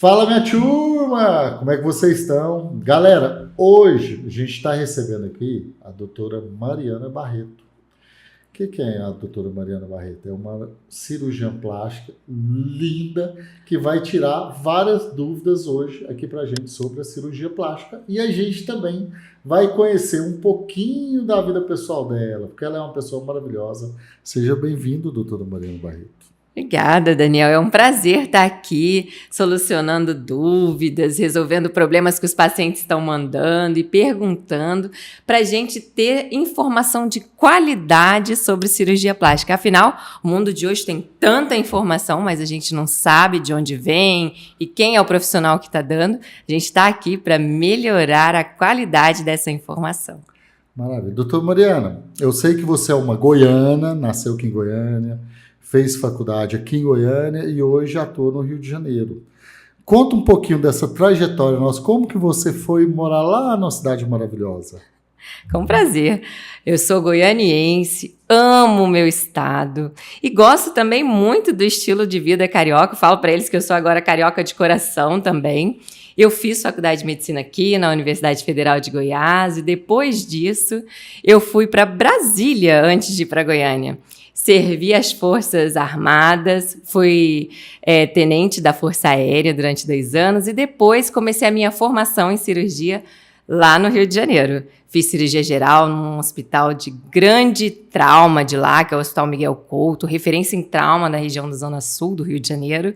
Fala, minha turma! Como é que vocês estão? Galera, hoje a gente está recebendo aqui a doutora Mariana Barreto. O que é a doutora Mariana Barreto? É uma cirurgiã plástica linda que vai tirar várias dúvidas hoje aqui para a gente sobre a cirurgia plástica. E a gente também vai conhecer um pouquinho da vida pessoal dela, porque ela é uma pessoa maravilhosa. Seja bem-vindo, doutora Mariana Barreto. Obrigada, Daniel. É um prazer estar aqui solucionando dúvidas, resolvendo problemas que os pacientes estão mandando e perguntando para a gente ter informação de qualidade sobre cirurgia plástica. Afinal, o mundo de hoje tem tanta informação, mas a gente não sabe de onde vem e quem é o profissional que está dando. A gente está aqui para melhorar a qualidade dessa informação. Maravilha. Doutora Mariana, eu sei que você é uma goiana, nasceu aqui em Goiânia, fez faculdade aqui em Goiânia e hoje atua no Rio de Janeiro. Conta um pouquinho dessa trajetória nossa, como que você foi morar lá na cidade maravilhosa? Com prazer. Eu sou goianiense, amo o meu estado e gosto também muito do estilo de vida carioca. Eu falo para eles que eu sou agora carioca de coração também. Eu fiz faculdade de medicina aqui na Universidade Federal de Goiás e depois disso eu fui para Brasília antes de ir para Goiânia. Servi as Forças Armadas, fui tenente da Força Aérea durante 2 anos e depois comecei a minha formação em cirurgia lá no Rio de Janeiro. Fiz cirurgia geral num hospital de grande trauma de lá, que é o Hospital Miguel Couto, referência em trauma na região da Zona Sul do Rio de Janeiro.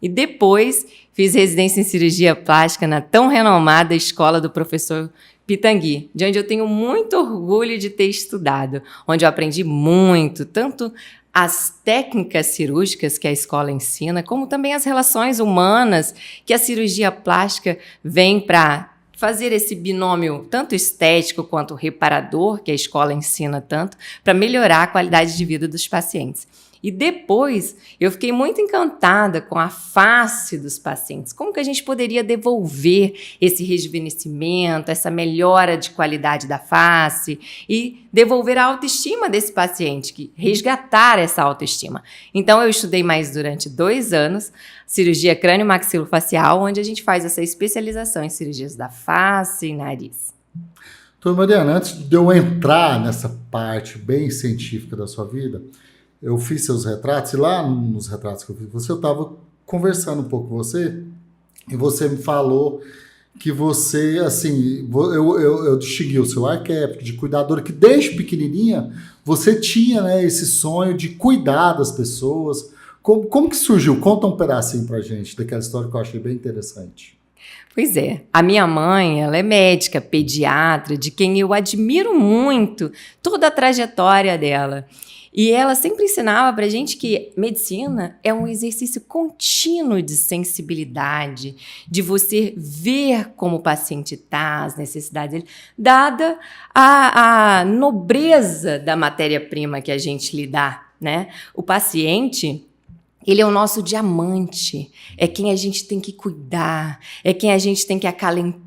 E depois fiz residência em cirurgia plástica na tão renomada escola do professor Pitangui, de onde eu tenho muito orgulho de ter estudado, onde eu aprendi muito, tanto as técnicas cirúrgicas que a escola ensina, como também as relações humanas que a cirurgia plástica vem para fazer esse binômio tanto estético quanto reparador, que a escola ensina tanto, para melhorar a qualidade de vida dos pacientes. E depois eu fiquei muito encantada com a face dos pacientes. Como que a gente poderia devolver esse rejuvenescimento, essa melhora de qualidade da face e devolver a autoestima desse paciente, resgatar essa autoestima. Então eu estudei mais durante 2 anos cirurgia crânio-maxilofacial, onde a gente faz essa especialização em cirurgias da face e nariz. Doutora Mariana, antes de eu entrar nessa parte bem científica da sua vida, eu fiz seus retratos e lá nos retratos que eu fiz você, eu estava conversando um pouco com você e você me falou que você, assim, eu distingui o seu arquétipo de cuidadora, que desde pequenininha você tinha, né, esse sonho de cuidar das pessoas. Como que surgiu? Conta um pedacinho pra gente daquela história que eu achei bem interessante. Pois é, a minha mãe, ela é médica, pediatra, de quem eu admiro muito toda a trajetória dela. E ela sempre ensinava pra gente que medicina é um exercício contínuo de sensibilidade, de você ver como o paciente está, as necessidades dele, dada a nobreza da matéria-prima que a gente lhe dá, né? O paciente, ele é o nosso diamante, é quem a gente tem que cuidar, é quem a gente tem que acalentar.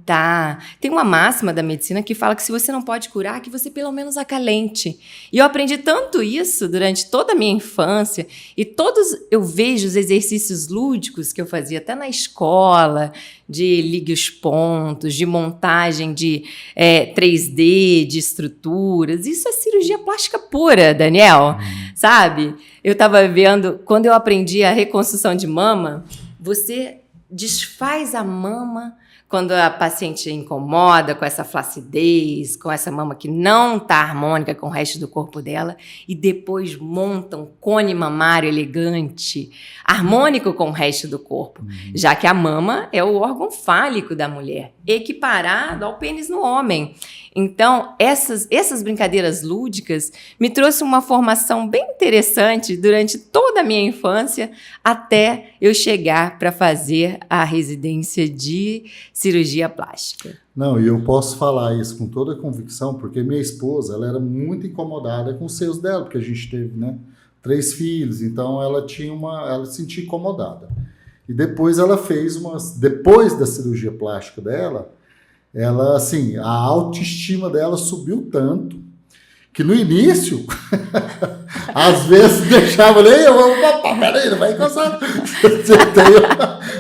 Tem uma máxima da medicina que fala que se você não pode curar, que você pelo menos acalente. E eu aprendi tanto isso durante toda a minha infância e eu vejo os exercícios lúdicos que eu fazia até na escola, de ligue os pontos, de montagem de 3D, de estruturas. Isso é cirurgia plástica pura, Daniel, sabe? Eu estava vendo, quando eu aprendi a reconstrução de mama, você desfaz a mama quando a paciente incomoda com essa flacidez, com essa mama que não está harmônica com o resto do corpo dela, e depois monta um cone mamário elegante, harmônico com o resto do corpo, já que a mama é o órgão fálico da mulher, equiparado ao pênis no homem. Então, essas brincadeiras lúdicas me trouxe uma formação bem interessante durante toda a minha infância, até eu chegar para fazer a residência de cirurgia plástica. Não, e eu posso falar isso com toda a convicção, porque minha esposa, ela era muito incomodada com os seios dela, porque a gente teve, né, 3 filhos, então ela se sentia incomodada. E depois ela fez depois da cirurgia plástica dela, ela, assim, a autoestima dela subiu tanto que no início, às vezes deixava ali, peraí, não vai encostar.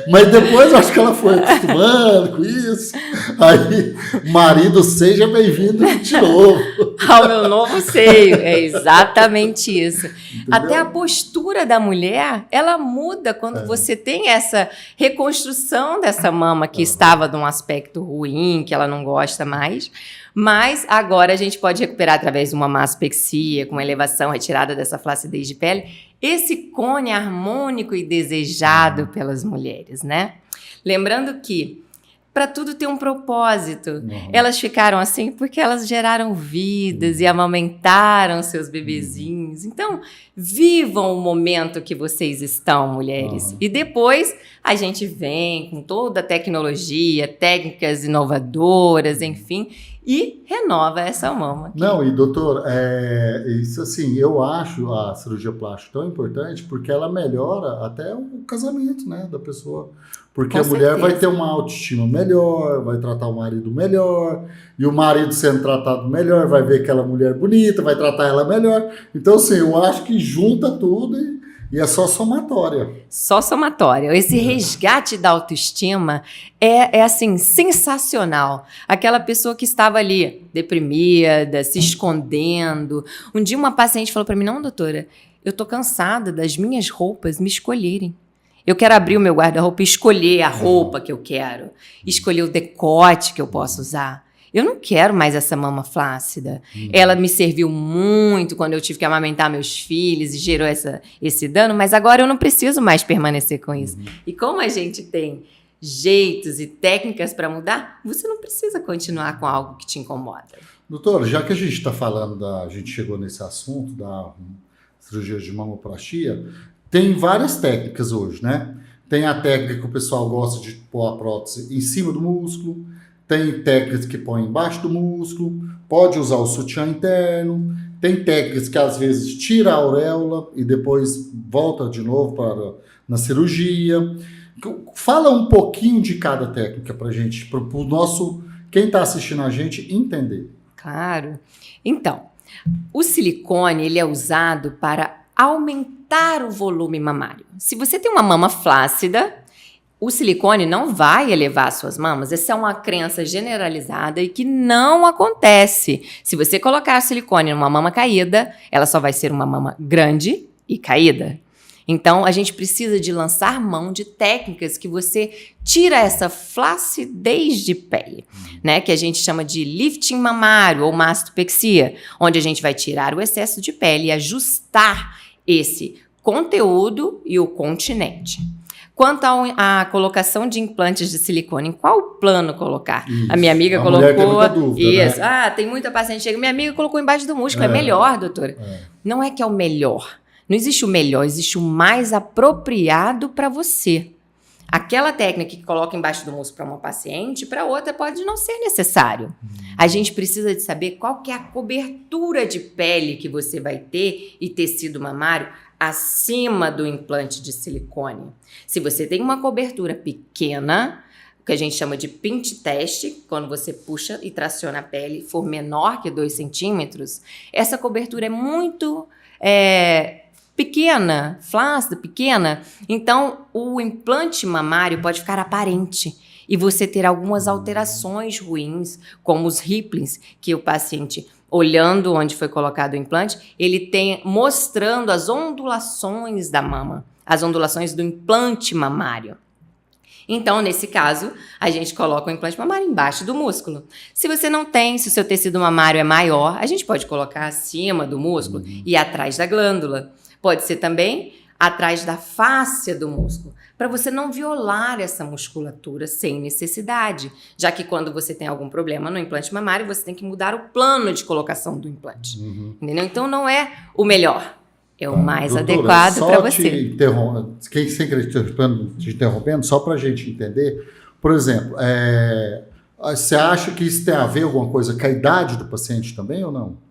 Mas depois eu acho que ela foi acostumando com isso. Aí, marido, seja bem-vindo de novo. Ao meu novo seio. É exatamente isso. Entendeu? Até a postura da mulher, ela muda quando você tem essa reconstrução dessa mama que estava de um aspecto ruim, que ela não gosta mais. Mas agora a gente pode recuperar através de uma mastopexia, com elevação, retirada dessa flacidez de pele, esse cone harmônico e desejado pelas mulheres, né? Lembrando que para tudo tem um propósito. Elas ficaram assim porque elas geraram vidas e amamentaram seus bebezinhos. Então, vivam o momento que vocês estão, mulheres. E depois a gente vem com toda a tecnologia, técnicas inovadoras, enfim, e renova essa mama. Não, e doutor, isso assim, eu acho a cirurgia plástica tão importante porque ela melhora até o casamento, né, da pessoa. Porque a mulher vai ter uma autoestima melhor, vai tratar o marido melhor, e o marido sendo tratado melhor, vai ver aquela mulher bonita, vai tratar ela melhor. Então, assim, eu acho que junta tudo e é só somatória. Só somatória. Esse resgate da autoestima é assim, sensacional. Aquela pessoa que estava ali, deprimida, se escondendo. Um dia uma paciente falou para mim, não, doutora, eu tô cansada das minhas roupas me escolherem. Eu quero abrir o meu guarda-roupa e escolher a roupa que eu quero. Escolher o decote que eu posso usar. Eu não quero mais essa mama flácida. Ela me serviu muito quando eu tive que amamentar meus filhos e gerou esse dano, mas agora eu não preciso mais permanecer com isso. E como a gente tem jeitos e técnicas para mudar, você não precisa continuar com algo que te incomoda. Doutora, já que a gente está falando a gente chegou nesse assunto da cirurgia de mamoplastia, tem várias técnicas hoje, né? Tem a técnica que o pessoal gosta de pôr a prótese em cima do músculo, tem técnicas que põe embaixo do músculo, pode usar o sutiã interno, tem técnicas que às vezes tira a auréola e depois volta de novo na cirurgia. Fala um pouquinho de cada técnica pra gente, pro nosso, quem está assistindo a gente entender. Claro. Então, o silicone, ele é usado para aumentar o volume mamário. Se você tem uma mama flácida, o silicone não vai elevar suas mamas. Essa é uma crença generalizada e que não acontece. Se você colocar silicone numa mama caída, ela só vai ser uma mama grande e caída. Então, a gente precisa de lançar mão de técnicas que você tira essa flacidez de pele, né? Que a gente chama de lifting mamário ou mastopexia, onde a gente vai tirar o excesso de pele e ajustar esse conteúdo e o continente. Quanto à colocação de implantes de silicone, em qual plano colocar? Isso. A minha amiga colocou... Mulher tem muita dúvida, isso. Né? Tem muita paciente que chega, minha amiga colocou embaixo do músculo, é melhor, doutora? Não é que é o melhor. Não existe o melhor, existe o mais apropriado para você. Aquela técnica que coloca embaixo do músculo para uma paciente, para outra pode não ser necessário. A gente precisa de saber qual que é a cobertura de pele que você vai ter e tecido mamário acima do implante de silicone. Se você tem uma cobertura pequena, o que a gente chama de pinch test, quando você puxa e traciona a pele, for menor que 2 centímetros, essa cobertura é muito... pequena, flácida, pequena, então o implante mamário pode ficar aparente e você ter algumas alterações ruins, como os ripplings, que o paciente, olhando onde foi colocado o implante, ele tem mostrando as ondulações da mama, as ondulações do implante mamário. Então, nesse caso, a gente coloca o implante mamário embaixo do músculo. Se você não tem, se o seu tecido mamário é maior, a gente pode colocar acima do músculo e atrás da glândula. Pode ser também atrás da fáscia do músculo, para você não violar essa musculatura sem necessidade, já que quando você tem algum problema no implante mamário, você tem que mudar o plano de colocação do implante. Entendeu? Então, não é o melhor, é o mais adequado para você. Sem querer te interrompendo, só para a gente entender, por exemplo, você acha que isso tem a ver alguma coisa com a idade do paciente também ou não?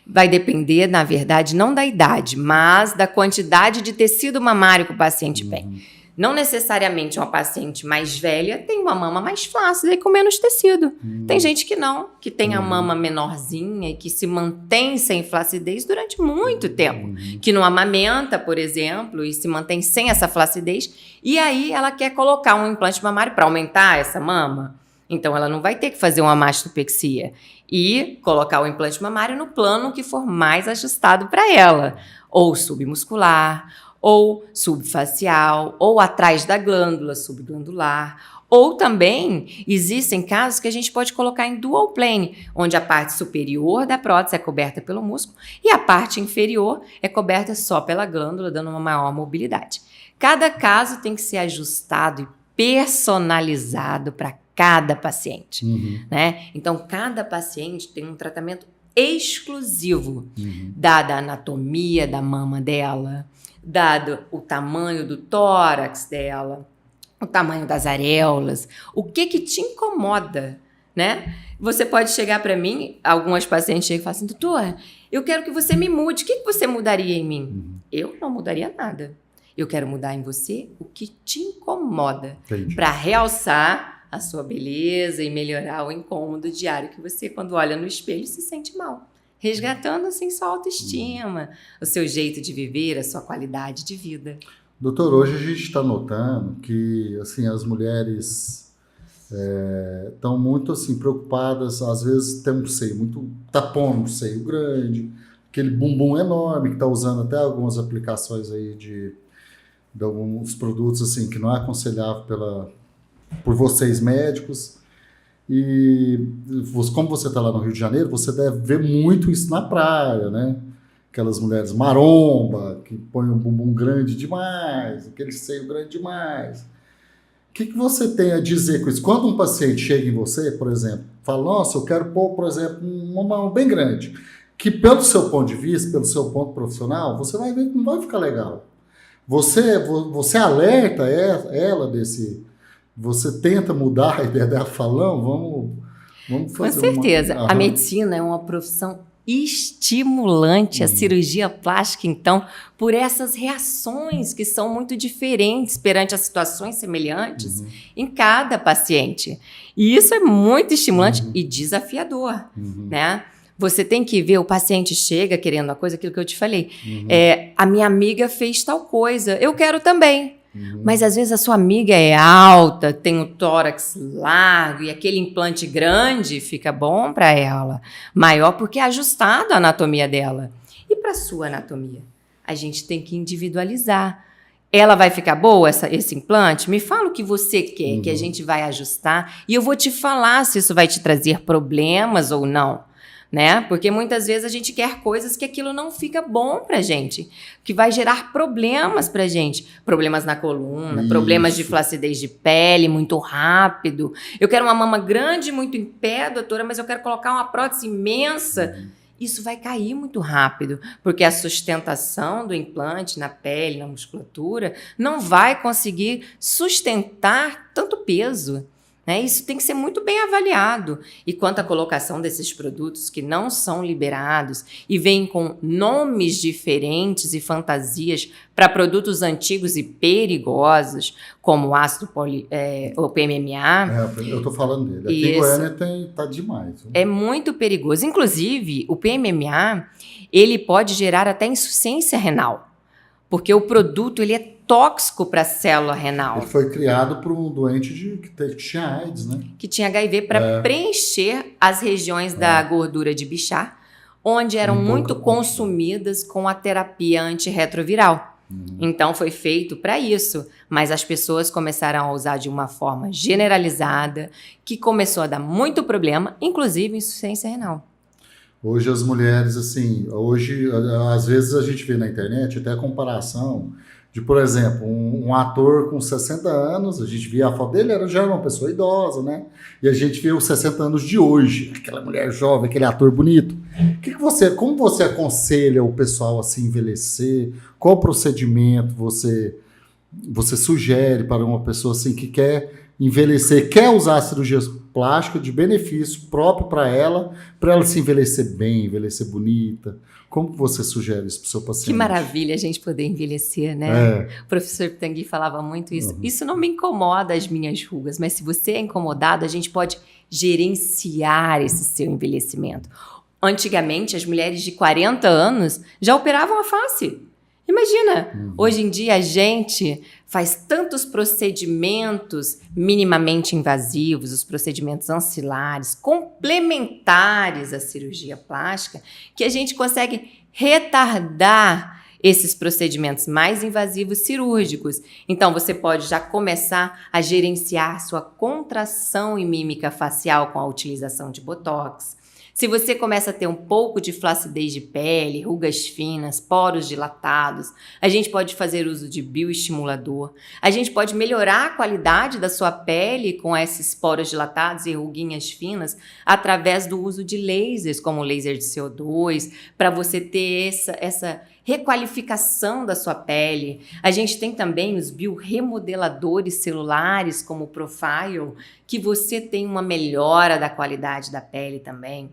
Vai depender, na verdade, não da idade, mas da quantidade de tecido mamário que o paciente tem. Não necessariamente uma paciente mais velha tem uma mama mais flácida e com menos tecido. Tem gente que não, que tem a mama menorzinha e que se mantém sem flacidez durante muito tempo. Que não amamenta, por exemplo, e se mantém sem essa flacidez. E aí ela quer colocar um implante mamário para aumentar essa mama. Então ela não vai ter que fazer uma mastopexia e colocar o implante mamário no plano que for mais ajustado para ela. Ou submuscular, ou subfacial, ou atrás da glândula subglandular, ou também existem casos que a gente pode colocar em dual plane, onde a parte superior da prótese é coberta pelo músculo e a parte inferior é coberta só pela glândula, dando uma maior mobilidade. Cada caso tem que ser ajustado e personalizado para cada paciente, né? Então, cada paciente tem um tratamento exclusivo, dada a anatomia da mama dela, dado o tamanho do tórax dela, o tamanho das areolas, o que te incomoda, né? Você pode chegar para mim, algumas pacientes chegam e falam assim, doutor, eu quero que você me mude, o que você mudaria em mim? Eu não mudaria nada. Eu quero mudar em você o que te incomoda, para realçar a sua beleza e melhorar o incômodo diário que você, quando olha no espelho, se sente mal. Resgatando, assim, sua autoestima, o seu jeito de viver, a sua qualidade de vida. Doutor, hoje a gente está notando que, assim, as mulheres estão muito, assim, preocupadas, às vezes tem um seio muito, tá pondo um seio grande, aquele bumbum enorme, que está usando até algumas aplicações aí de alguns produtos, assim, que não é aconselhável por vocês médicos. E como você está lá no Rio de Janeiro, você deve ver muito isso na praia, né? Aquelas mulheres maromba, que põem um bumbum grande demais, aquele seio grande demais. O que você tem a dizer com isso? Quando um paciente chega em você, por exemplo, fala, nossa, eu quero pôr, por exemplo, uma mão bem grande, que pelo seu ponto de vista, pelo seu ponto profissional, você vai ver que não vai ficar legal. Você alerta ela desse... Você tenta mudar a ideia dela, falando, vamos fazer. Com certeza. A medicina é uma profissão estimulante, a cirurgia plástica, então, por essas reações que são muito diferentes perante as situações semelhantes em cada paciente. E isso é muito estimulante e desafiador, né? Você tem que ver, o paciente chega querendo uma coisa, aquilo que eu te falei. A minha amiga fez tal coisa, eu quero também. Mas às vezes a sua amiga é alta, tem o tórax largo e aquele implante grande fica bom para ela. Maior porque é ajustado a anatomia dela. E para a sua anatomia? A gente tem que individualizar. Ela vai ficar boa, esse implante? Me fala o que você quer, que a gente vai ajustar. E eu vou te falar se isso vai te trazer problemas ou não. Né? Porque muitas vezes a gente quer coisas que aquilo não fica bom pra gente, que vai gerar problemas pra gente, problemas na coluna, problemas de flacidez de pele muito rápido. Eu quero uma mama grande, muito em pé, doutora, mas eu quero colocar uma prótese imensa. Isso vai cair muito rápido, porque a sustentação do implante na pele, na musculatura, não vai conseguir sustentar tanto peso. Né? Isso tem que ser muito bem avaliado. E quanto à colocação desses produtos que não são liberados e vêm com nomes diferentes e fantasias para produtos antigos e perigosos, como o ácido o PMMA. Eu estou falando dele. Aqui em Goiânia tá demais. É muito perigoso. Inclusive, o PMMA, ele pode gerar até insuficiência renal, porque o produto ele é tóxico para a célula renal. Ele foi criado por um doente que tinha AIDS, né? Que tinha HIV para preencher as regiões da gordura de Bichat, onde eram muito consumidas com a terapia antirretroviral. Então foi feito para isso, mas as pessoas começaram a usar de uma forma generalizada, que começou a dar muito problema, inclusive insuficiência renal. Hoje as mulheres, assim, às vezes a gente vê na internet até a comparação de, por exemplo, um ator com 60 anos, a gente via a foto dele, já era uma pessoa idosa, né? E a gente vê os 60 anos de hoje, aquela mulher jovem, aquele ator bonito. Como você aconselha o pessoal a se envelhecer? Qual procedimento você sugere para uma pessoa assim que quer envelhecer, quer usar cirurgias plástica de benefício próprio para ela se envelhecer bem, envelhecer bonita. Como você sugere isso para o seu paciente? Que maravilha a gente poder envelhecer, né? É. O professor Pitangui falava muito isso. Isso não me incomoda as minhas rugas, mas se você é incomodado, a gente pode gerenciar esse seu envelhecimento. Antigamente, as mulheres de 40 anos já operavam a face. Imagina, hoje em dia a gente faz tantos procedimentos minimamente invasivos, os procedimentos ancilares, complementares à cirurgia plástica, que a gente consegue retardar esses procedimentos mais invasivos cirúrgicos. Então, você pode já começar a gerenciar sua contração e mímica facial com a utilização de Botox. Se você começa a ter um pouco de flacidez de pele, rugas finas, poros dilatados, a gente pode fazer uso de bioestimulador. A gente pode melhorar a qualidade da sua pele com esses poros dilatados e ruguinhas finas através do uso de lasers, como o laser de CO2, para você ter essa requalificação da sua pele. A gente tem também os bioremodeladores celulares, como o Profile, que você tem uma melhora da qualidade da pele também.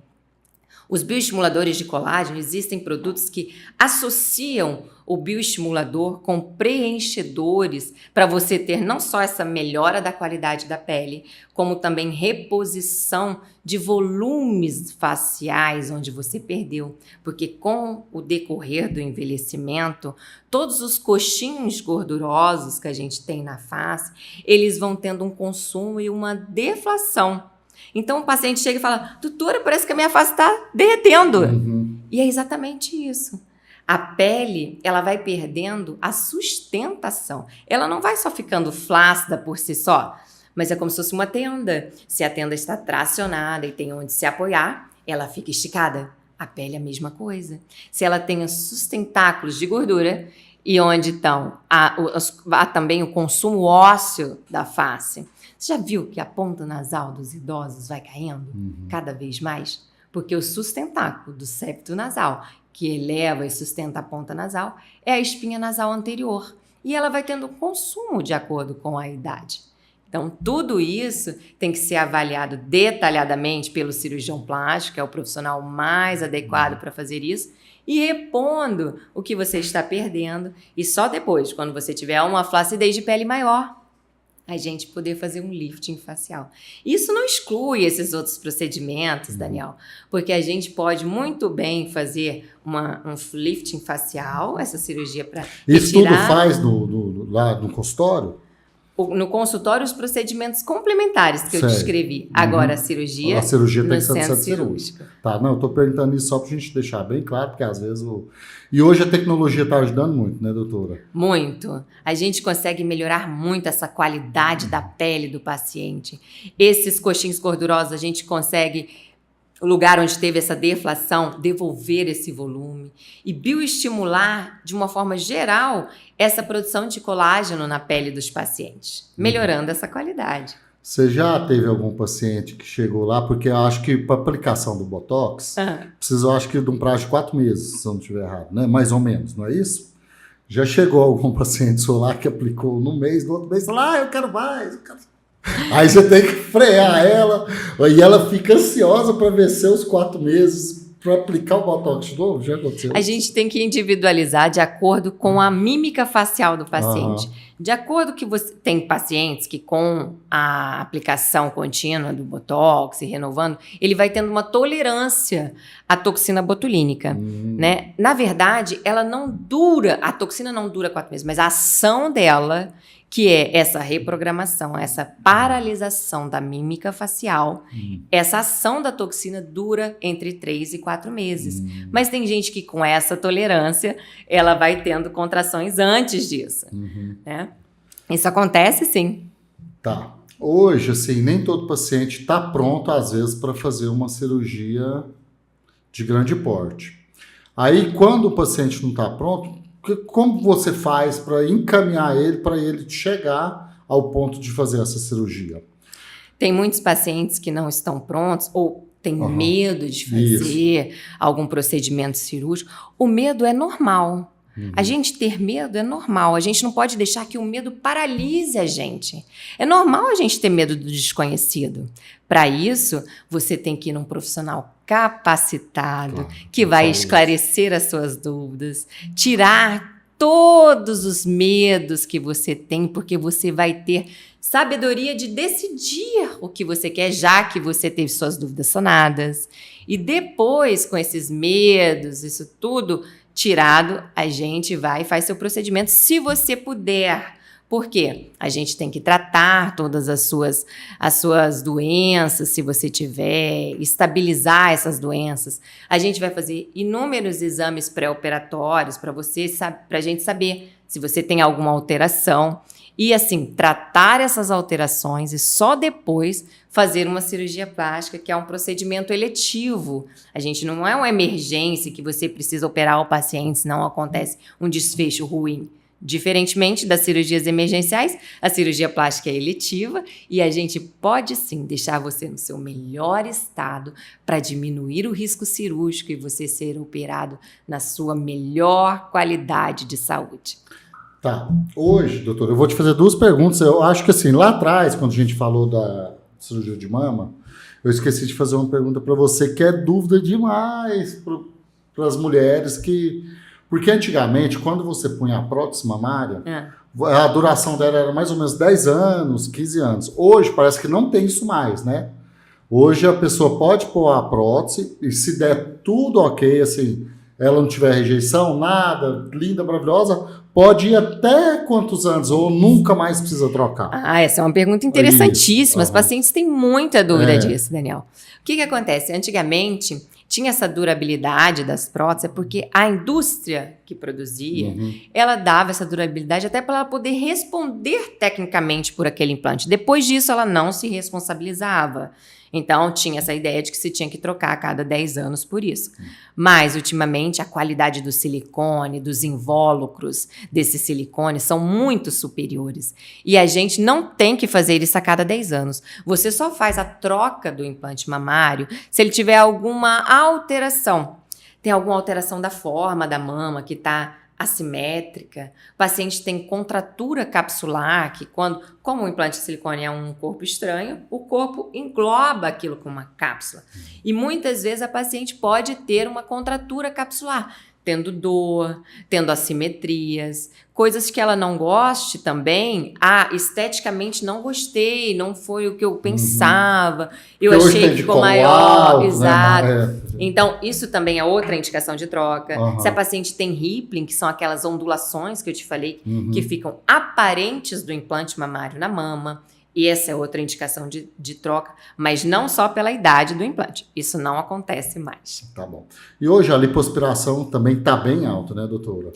Os bioestimuladores de colágeno, existem produtos que associam o bioestimulador com preenchedores para você ter não só essa melhora da qualidade da pele, como também reposição de volumes faciais onde você perdeu. Porque com o decorrer do envelhecimento, todos os coxinhos gordurosos que a gente tem na face, eles vão tendo um consumo e uma deflação. Então o paciente chega e fala, doutora, parece que a minha face está derretendo. E é exatamente isso. A pele, ela vai perdendo a sustentação. Ela não vai só ficando flácida por si só, mas é como se fosse uma tenda. Se a tenda está tracionada e tem onde se apoiar, ela fica esticada. A pele é a mesma coisa. Se ela tem os sustentáculos de gordura e onde estão há também o consumo ósseo da face. Você já viu que a ponta nasal dos idosos vai caindo cada vez mais? Porque o sustentáculo do septo nasal, que eleva e sustenta a ponta nasal, é a espinha nasal anterior. E ela vai tendo consumo de acordo com a idade. Então, tudo isso tem que ser avaliado detalhadamente pelo cirurgião plástico, que é o profissional mais adequado para fazer isso, e repondo o que você está perdendo. E só depois, quando você tiver uma flacidez de pele maior, a gente poder fazer um lifting facial. Isso não exclui esses outros procedimentos, Daniel, porque a gente pode muito bem fazer um lifting facial, essa cirurgia para Isso tudo faz lá no consultório? No consultório, os procedimentos complementares que eu descrevi. Agora, a cirurgia tem que ser no centro cirúrgico. Tá, não, eu tô perguntando isso só pra gente deixar bem claro, porque às vezes E hoje a tecnologia tá ajudando muito, né, doutora? Muito. A gente consegue melhorar muito essa qualidade da pele do paciente. Esses coxins gordurosos, a gente consegue, o lugar onde teve essa deflação, devolver esse volume e bioestimular, de uma forma geral, essa produção de colágeno na pele dos pacientes, melhorando essa qualidade. Você já teve algum paciente que chegou lá, porque eu acho que para aplicação do Botox, precisa, eu acho que de um prazo de 4 meses, se eu não estiver errado, né? Mais ou menos, não é isso? Já chegou algum paciente seu lá que aplicou no mês, no outro mês, falou, eu quero mais, eu quero... Aí você tem que frear ela, e ela fica ansiosa para vencer os 4 meses para aplicar o Botox de novo. Já aconteceu? A gente tem que individualizar de acordo com a mímica facial do paciente. De acordo que você tem pacientes que com a aplicação contínua do Botox e renovando, ele vai tendo uma tolerância à toxina botulínica, né? Na verdade, ela não dura, a toxina não dura 4 meses, mas a ação dela, que é essa reprogramação, essa paralisação da mímica facial, essa ação da toxina dura entre 3 e 4 meses. Mas tem gente que com essa tolerância, ela vai tendo contrações antes disso, né? Isso acontece, sim. Tá. Hoje, assim, nem todo paciente está pronto, às vezes, para fazer uma cirurgia de grande porte. Aí, quando o paciente não está pronto, como você faz para encaminhar ele, para ele chegar ao ponto de fazer essa cirurgia? Tem muitos pacientes que não estão prontos ou têm medo de fazer algum procedimento cirúrgico. O medo é normal. A gente ter medo é normal, a gente não pode deixar que o medo paralise a gente. É normal a gente ter medo do desconhecido. Para isso, você tem que ir num profissional capacitado, que vai esclarecer as suas dúvidas, tirar todos os medos que você tem, porque você vai ter sabedoria de decidir o que você quer, já que você teve suas dúvidas sanadas. E depois, com esses medos, isso tudo tirado, a gente vai e faz seu procedimento, se você puder. Por quê? A gente tem que tratar todas as suas doenças, se você tiver, estabilizar essas doenças. A gente vai fazer inúmeros exames pré-operatórios para a gente saber se você tem alguma alteração. E assim, tratar essas alterações e só depois fazer uma cirurgia plástica, que é um procedimento eletivo. A gente não é uma emergência que você precisa operar o paciente, senão acontece um desfecho ruim. Diferentemente das cirurgias emergenciais, a cirurgia plástica é eletiva e a gente pode sim deixar você no seu melhor estado para diminuir o risco cirúrgico e você ser operado na sua melhor qualidade de saúde. Tá. Hoje, doutor, eu vou te fazer 2 perguntas. Eu acho que assim, lá atrás, quando a gente falou da cirurgia de mama, eu esqueci de fazer uma pergunta para você que é dúvida demais para as mulheres que... Porque antigamente, quando você punha a prótese mamária, a duração dela era mais ou menos 10 anos, 15 anos. Hoje parece que não tem isso mais, né? Hoje a pessoa pode pôr a prótese e se der tudo ok, assim, ela não tiver rejeição, nada, linda, maravilhosa, pode ir até quantos anos ou nunca mais precisa trocar? Essa é uma pergunta interessantíssima. Isso. Os pacientes têm muita dúvida disso, Daniel. O que acontece? Antigamente, tinha essa durabilidade das próteses porque a indústria que produzia, ela dava essa durabilidade até para ela poder responder tecnicamente por aquele implante. Depois disso, ela não se responsabilizava. Então, tinha essa ideia de que se tinha que trocar a cada 10 anos por isso. Mas, ultimamente, a qualidade do silicone, dos invólucros desse silicone são muito superiores. E a gente não tem que fazer isso a cada 10 anos. Você só faz a troca do implante mamário se ele tiver alguma alteração. Tem alguma alteração da forma da mama que está assimétrica, o paciente tem contratura capsular, que como o implante de silicone é um corpo estranho, o corpo engloba aquilo com uma cápsula. E muitas vezes a paciente pode ter uma contratura capsular, tendo dor, tendo assimetrias, coisas que ela não goste também. Esteticamente não gostei, não foi o que eu pensava, eu achei que ficou maior. Alto, exato. Né? Então, isso também é outra indicação de troca. Se a paciente tem rippling, que são aquelas ondulações que eu te falei, que ficam aparentes do implante mamário na mama, e essa é outra indicação de troca, mas não só pela idade do implante. Isso não acontece mais. Tá bom. E hoje a lipoaspiração também está bem alta, né, doutora?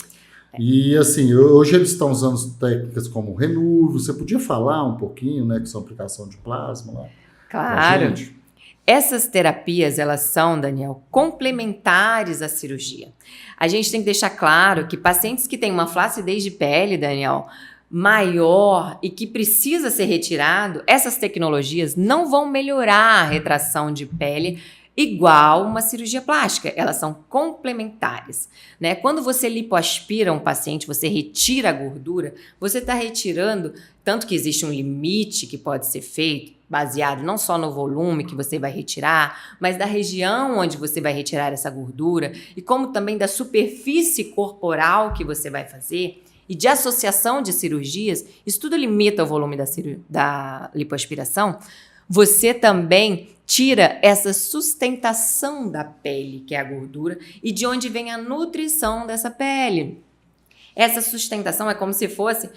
E assim, hoje eles estão usando técnicas como Renuvo. Você podia falar um pouquinho, né, que são aplicação de plasma lá? Claro. Essas terapias, elas são, Daniel, complementares à cirurgia. A gente tem que deixar claro que pacientes que têm uma flacidez de pele, Daniel, maior e que precisa ser retirado, essas tecnologias não vão melhorar a retração de pele igual uma cirurgia plástica. Elas são complementares, né? Quando você lipoaspira um paciente, você retira a gordura, você está retirando, tanto que existe um limite que pode ser feito, baseado não só no volume que você vai retirar, mas da região onde você vai retirar essa gordura e como também da superfície corporal que você vai fazer. E de associação de cirurgias, isso tudo limita o volume da lipoaspiração. Você também tira essa sustentação da pele, que é a gordura, e de onde vem a nutrição dessa pele. Essa sustentação é como se fosse,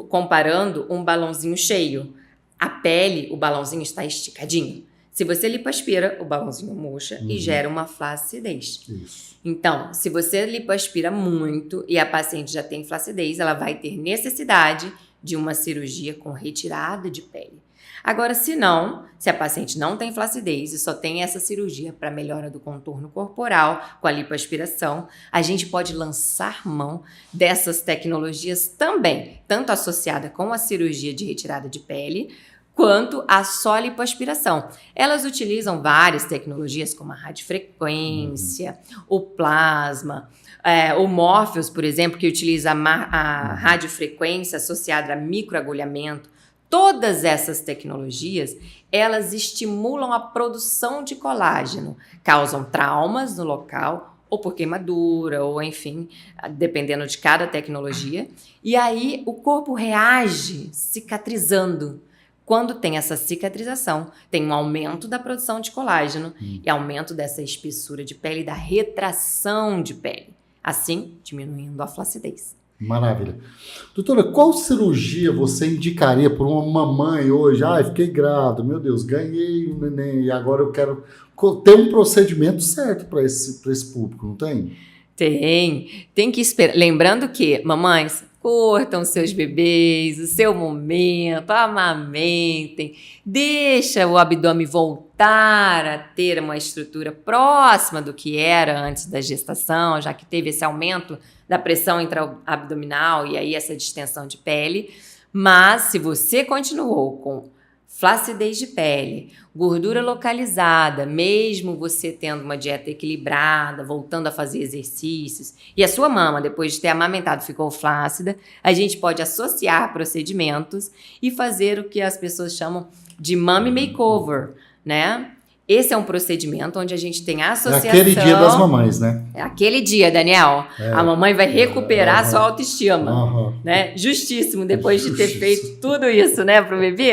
comparando um balãozinho cheio. A pele, o balãozinho está esticadinho. Se você lipoaspira, o balãozinho murcha e gera uma flacidez. Isso. Então, se você lipoaspira muito e a paciente já tem flacidez, ela vai ter necessidade de uma cirurgia com retirada de pele. Agora, se a paciente não tem flacidez e só tem essa cirurgia para melhora do contorno corporal com a lipoaspiração, a gente pode lançar mão dessas tecnologias também, tanto associada com a cirurgia de retirada de pele, quanto a só lipoaspiração. Elas utilizam várias tecnologias, como a radiofrequência, o plasma, o Morpheus, por exemplo, que utiliza a radiofrequência associada a microagulhamento. Todas essas tecnologias, elas estimulam a produção de colágeno, causam traumas no local, ou por queimadura, ou enfim, dependendo de cada tecnologia. E aí o corpo reage cicatrizando. Quando tem essa cicatrização, tem um aumento da produção de colágeno e aumento dessa espessura de pele, da retração de pele. Assim, diminuindo a flacidez. Maravilha. Doutora, qual cirurgia você indicaria para uma mamãe hoje? Fiquei grávida, meu Deus, ganhei um neném e agora eu quero ter um procedimento certo para esse público, não tem? Tem que esperar. Lembrando que, mamães, curtam seus bebês, o seu momento, amamentem, deixa o abdômen voltar a ter uma estrutura próxima do que era antes da gestação, já que teve esse aumento da pressão intraabdominal e aí essa distensão de pele. Mas se você continuou com flacidez de pele, gordura localizada, mesmo você tendo uma dieta equilibrada, voltando a fazer exercícios, e a sua mama, depois de ter amamentado, ficou flácida, a gente pode associar procedimentos e fazer o que as pessoas chamam de mommy makeover, né? Esse é um procedimento onde a gente tem a associação... É aquele dia das mamães, né? É aquele dia, Daniel. A mamãe vai recuperar a sua autoestima, né? Justíssimo, depois de ter feito tudo isso, né, pro bebê.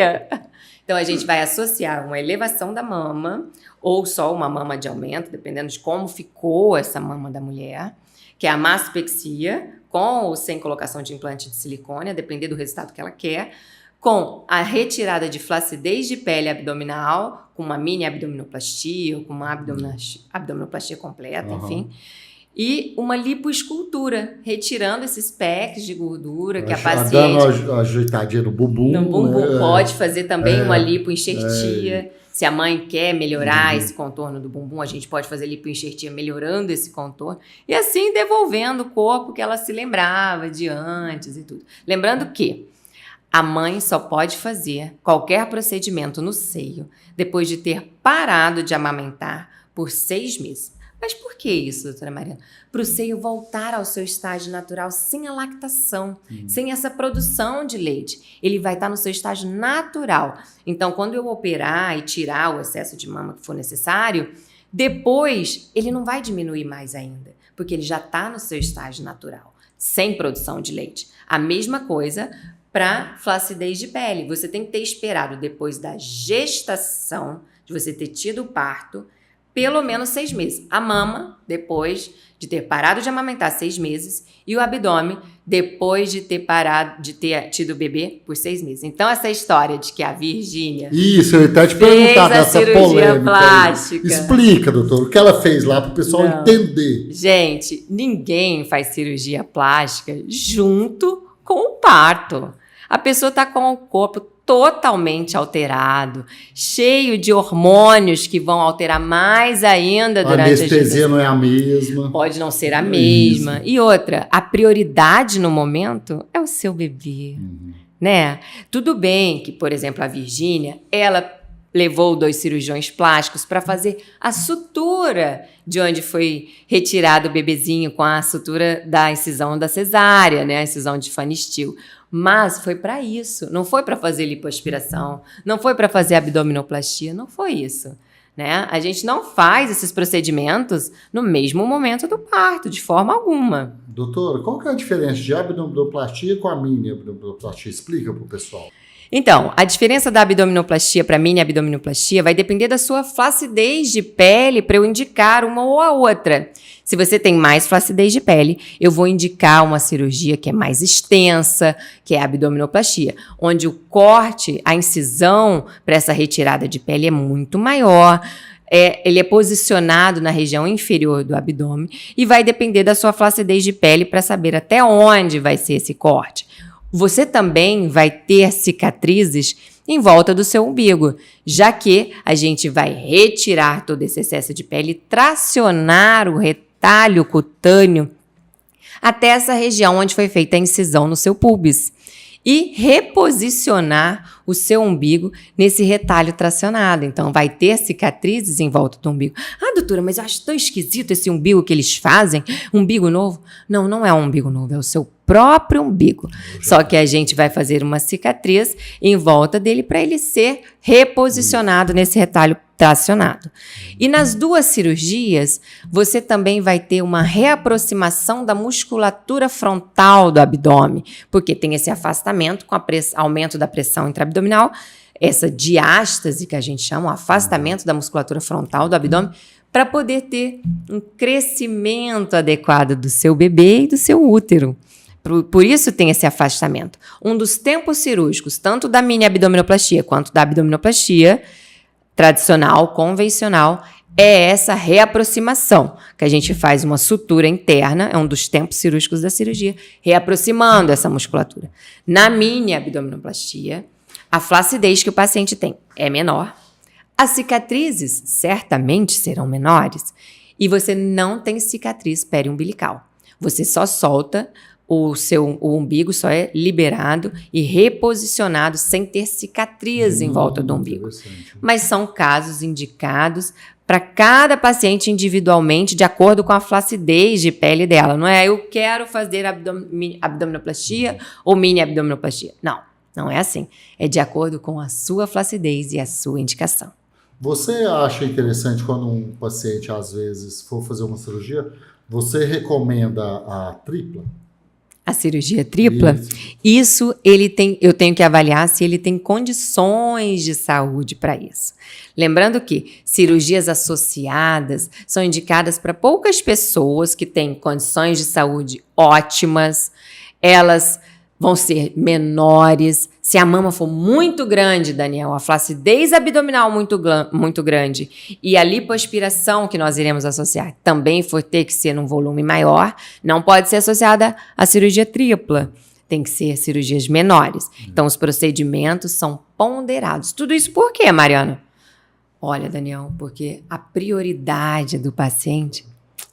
Então, a gente vai associar uma elevação da mama, ou só uma mama de aumento, dependendo de como ficou essa mama da mulher, que é a mastopexia, com ou sem colocação de implante de silicone, a depender do resultado que ela quer, com a retirada de flacidez de pele abdominal, com uma mini abdominoplastia, ou com uma abdominoplastia completa, enfim, e uma lipoescultura, retirando esses packs de gordura que a paciente... Dando uma ajeitadinha no bumbum. No bumbum, né? Pode fazer também uma lipoenxertia. Se a mãe quer melhorar esse contorno do bumbum, a gente pode fazer lipoenxertia melhorando esse contorno. E assim devolvendo o corpo que ela se lembrava de antes e tudo. Lembrando que a mãe só pode fazer qualquer procedimento no seio depois de ter parado de amamentar por 6 meses. Mas por que isso, doutora Mariana? Para o seio voltar ao seu estágio natural sem a lactação, sem essa produção de leite. Ele vai estar no seu estágio natural. Então, quando eu operar e tirar o excesso de mama que for necessário, depois ele não vai diminuir mais ainda, porque ele já está no seu estágio natural, sem produção de leite. A mesma coisa para flacidez de pele. Você tem que ter esperado depois da gestação, de você ter tido o parto, pelo menos 6 meses. A mama, depois de ter parado de amamentar 6 meses, e o abdômen, depois de ter tido o bebê por 6 meses. Então, essa história de que a Virgínia... Isso, eu ia até te perguntar dessa polêmica plástica. Explica, doutor, o que ela fez lá para o pessoal entender. Gente, ninguém faz cirurgia plástica junto com o parto. A pessoa está com o corpo totalmente alterado, cheio de hormônios que vão alterar mais ainda durante a gestação. A anestesia não é a mesma. Pode não ser a mesma. E outra, a prioridade no momento é o seu bebê, né? Tudo bem que, por exemplo, a Virgínia, ela levou 2 cirurgiões plásticos para fazer a sutura de onde foi retirado o bebezinho com a sutura da incisão da cesárea, né? A incisão de Fanny Steele. Mas foi para isso, não foi para fazer lipoaspiração, não foi para fazer abdominoplastia, não foi isso, né? A gente não faz esses procedimentos no mesmo momento do parto, de forma alguma. Doutora, qual que é a diferença de abdominoplastia com a mini abdominoplastia? Explica para o pessoal. Então, a diferença da abdominoplastia para mini abdominoplastia vai depender da sua flacidez de pele para eu indicar uma ou a outra. Se você tem mais flacidez de pele, eu vou indicar uma cirurgia que é mais extensa, que é a abdominoplastia, onde o corte, a incisão para essa retirada de pele é muito maior. Ele é posicionado na região inferior do abdômen e vai depender da sua flacidez de pele para saber até onde vai ser esse corte. Você também vai ter cicatrizes em volta do seu umbigo, já que a gente vai retirar todo esse excesso de pele e tracionar o retalho cutâneo até essa região onde foi feita a incisão no seu púbis. e reposicionar o seu umbigo nesse retalho tracionado. Então, vai ter cicatrizes em volta do umbigo. Ah, doutora, mas eu acho tão esquisito esse umbigo que eles fazem, umbigo novo. Não, não é um umbigo novo, é o seu próprio umbigo. Só que a gente vai fazer uma cicatriz em volta dele para ele ser reposicionado nesse retalho tracionado. E nas 2 cirurgias, você também vai ter uma reaproximação da musculatura frontal do abdômen, porque tem esse afastamento com aumento da pressão intraabdominal, essa diástase que a gente chama, o afastamento da musculatura frontal do abdômen, para poder ter um crescimento adequado do seu bebê e do seu útero. Por isso tem esse afastamento. Um dos tempos cirúrgicos, tanto da mini abdominoplastia quanto da abdominoplastia tradicional, convencional, é essa reaproximação, que a gente faz uma sutura interna, é um dos tempos cirúrgicos da cirurgia, reaproximando essa musculatura. Na mini abdominoplastia, a flacidez que o paciente tem é menor, as cicatrizes certamente serão menores e você não tem cicatriz periumbilical. Você só solta o umbigo, só é liberado e reposicionado sem ter cicatriz em volta do umbigo. Mas são casos indicados para cada paciente individualmente, de acordo com a flacidez de pele dela. Não é eu quero fazer abdominoplastia ou mini abdominoplastia. Não, não é assim. É de acordo com a sua flacidez e a sua indicação. Você acha interessante quando um paciente, às vezes, for fazer uma cirurgia, você recomenda a tripla? A cirurgia tripla, isso eu tenho que avaliar se ele tem condições de saúde para isso. Lembrando que cirurgias associadas são indicadas para poucas pessoas que têm condições de saúde ótimas, elas vão ser menores. Se a mama for muito grande, Daniel, a flacidez abdominal muito grande e a lipoaspiração que nós iremos associar também for ter que ser num volume maior, não pode ser associada à cirurgia tripla. Tem que ser cirurgias menores. Então, os procedimentos são ponderados. Tudo isso por quê, Mariana? Olha, Daniel, porque a prioridade do paciente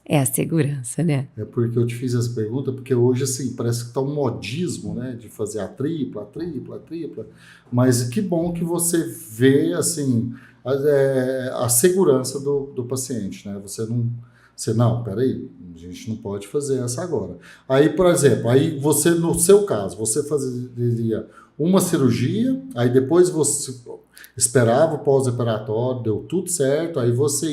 é a segurança, né? É porque eu te fiz essa pergunta, porque hoje, assim, parece que tá um modismo, né? De fazer a tripla. Mas que bom que você vê, assim, a segurança do paciente, né? Não, peraí, a gente não pode fazer essa agora. Aí, por exemplo, aí você, no seu caso, você fazeria uma cirurgia, aí depois você esperava o pós-operatório, deu tudo certo, aí você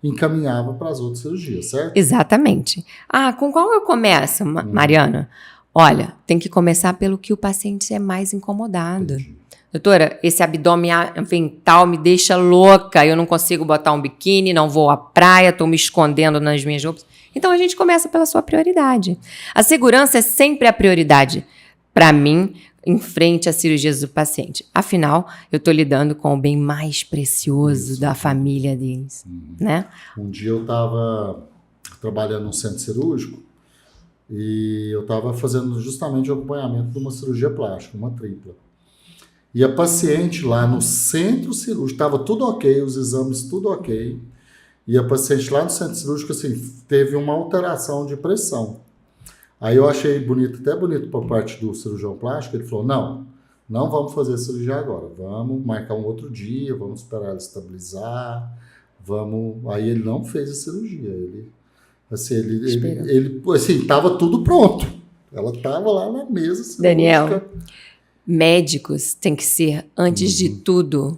encaminhava para as outras cirurgias, certo? Exatamente. Ah, com qual eu começo, Mariana? Olha, tem que começar pelo que o paciente é mais incomodado. Entendi. Doutora, esse abdômen avental me deixa louca, eu não consigo botar um biquíni, não vou à praia, estou me escondendo nas minhas roupas. Então, a gente começa pela sua prioridade. A segurança é sempre a prioridade para mim, em frente às cirurgias do paciente. Afinal, eu estou lidando com o bem mais precioso da família deles, né? Um dia eu estava trabalhando num centro cirúrgico e eu estava fazendo justamente o acompanhamento de uma cirurgia plástica, uma tripla. E a paciente lá no centro cirúrgico, estava tudo ok, os exames tudo ok, e a paciente lá no centro cirúrgico, assim, teve uma alteração de pressão. Aí eu achei até bonito por parte do cirurgião plástico, ele falou, não vamos fazer a cirurgia agora, vamos marcar um outro dia, vamos esperar ela estabilizar, Aí ele não fez a cirurgia, ele assim, estava tudo pronto, ela estava lá na mesa cirúrgica. Daniel, médicos têm que ser, antes de tudo,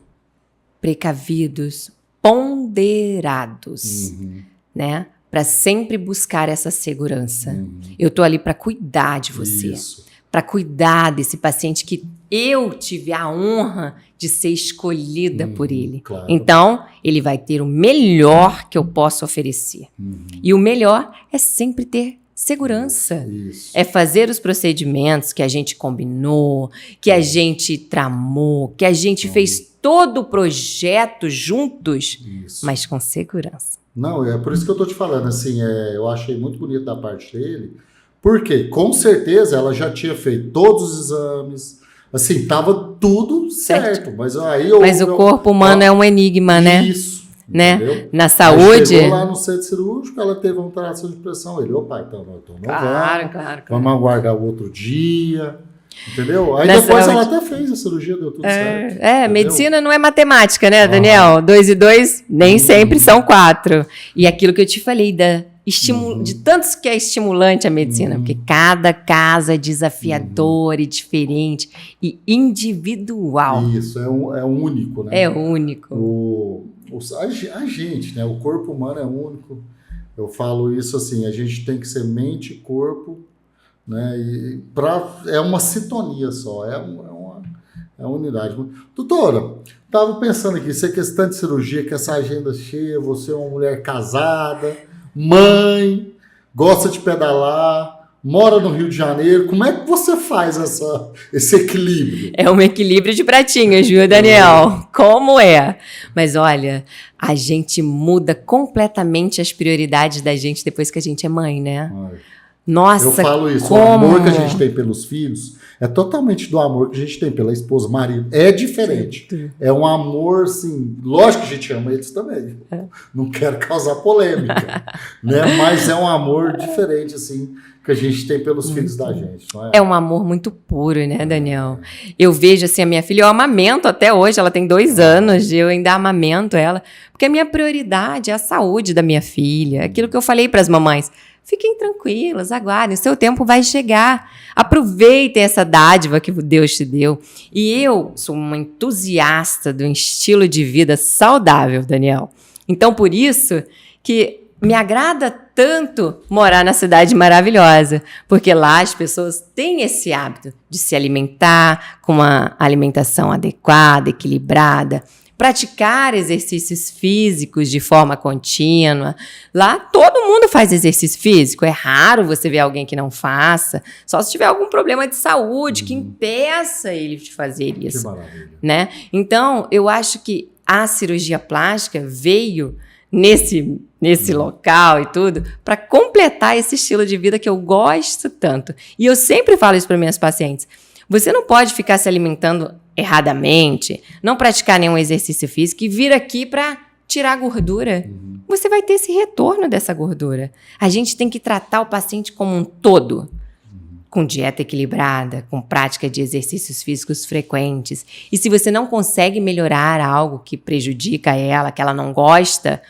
precavidos, ponderados, né? Para sempre buscar essa segurança. Eu tô ali para cuidar de você, para cuidar desse paciente que eu tive a honra de ser escolhida por ele. Claro. Então, ele vai ter o melhor que eu posso oferecer. E o melhor é sempre ter segurança. Isso. É fazer os procedimentos que a gente combinou, que a gente tramou, que a gente fez todo o projeto juntos, mas com segurança. Não, é por isso que eu tô te falando, assim, eu achei muito bonito da parte dele, porque com certeza ela já tinha feito todos os exames, assim, tava tudo certo, mas aí... Mas o corpo humano é um enigma, né? Isso, né? Entendeu? Na saúde... Aí chegou lá no centro cirúrgico, ela teve uma alteração de pressão, ele, opa, então não claro. vamos aguardar o outro dia, Entendeu? Aí Na depois ela saúde. até fez a cirurgia, deu tudo certo. Entendeu? Medicina não é matemática, né, Aham. Daniel? 2 e 2 nem sempre são 4. E aquilo que eu te falei de tantos que é estimulante a medicina, porque cada caso é desafiador e diferente e individual. Isso, é único, né? É único. A gente, né? O corpo humano é único. Eu falo isso assim, a gente tem que ser mente e corpo, né? É uma sintonia só, é uma unidade. Doutora, estava pensando aqui, você que é questão de cirurgia, que essa agenda cheia, você é uma mulher casada, mãe, gosta de pedalar, mora no Rio de Janeiro, como é que você faz esse equilíbrio? É um equilíbrio de pratinhos, viu, Daniel? Como é? Mas olha, a gente muda completamente as prioridades da gente depois que a gente é mãe, né? Nossa, eu falo isso, como... o amor que a gente tem pelos filhos é totalmente do amor que a gente tem pela esposa, marido. É diferente. É um amor, assim, lógico que a gente ama eles também. Não quero causar polêmica, né? Mas é um amor diferente, assim, que a gente tem pelos filhos da gente, não é? É um amor muito puro, né, Daniel? Eu vejo, assim, a minha filha, eu amamento até hoje, ela tem 2 anos, eu ainda amamento ela, porque a minha prioridade é a saúde da minha filha, aquilo que eu falei para as mamães. Fiquem tranquilas, aguardem, o seu tempo vai chegar. Aproveitem essa dádiva que Deus te deu. E eu sou uma entusiasta de um estilo de vida saudável, Daniel. Então, por isso que me agrada tanto morar na cidade maravilhosa, porque lá as pessoas têm esse hábito de se alimentar com uma alimentação adequada, equilibrada, praticar exercícios físicos de forma contínua. Lá todo mundo faz exercício físico. É raro você ver alguém que não faça. Só se tiver algum problema de saúde que impeça ele de fazer isso. Que maravilha. Né? Então, eu acho que a cirurgia plástica veio nesse local e tudo para completar esse estilo de vida que eu gosto tanto. E eu sempre falo isso para minhas pacientes. Você não pode ficar se alimentando erradamente, não praticar nenhum exercício físico e vir aqui para tirar gordura. Você vai ter esse retorno dessa gordura. A gente tem que tratar o paciente como um todo, com dieta equilibrada, com prática de exercícios físicos frequentes. E se você não consegue melhorar algo que prejudica ela, que ela não gosta,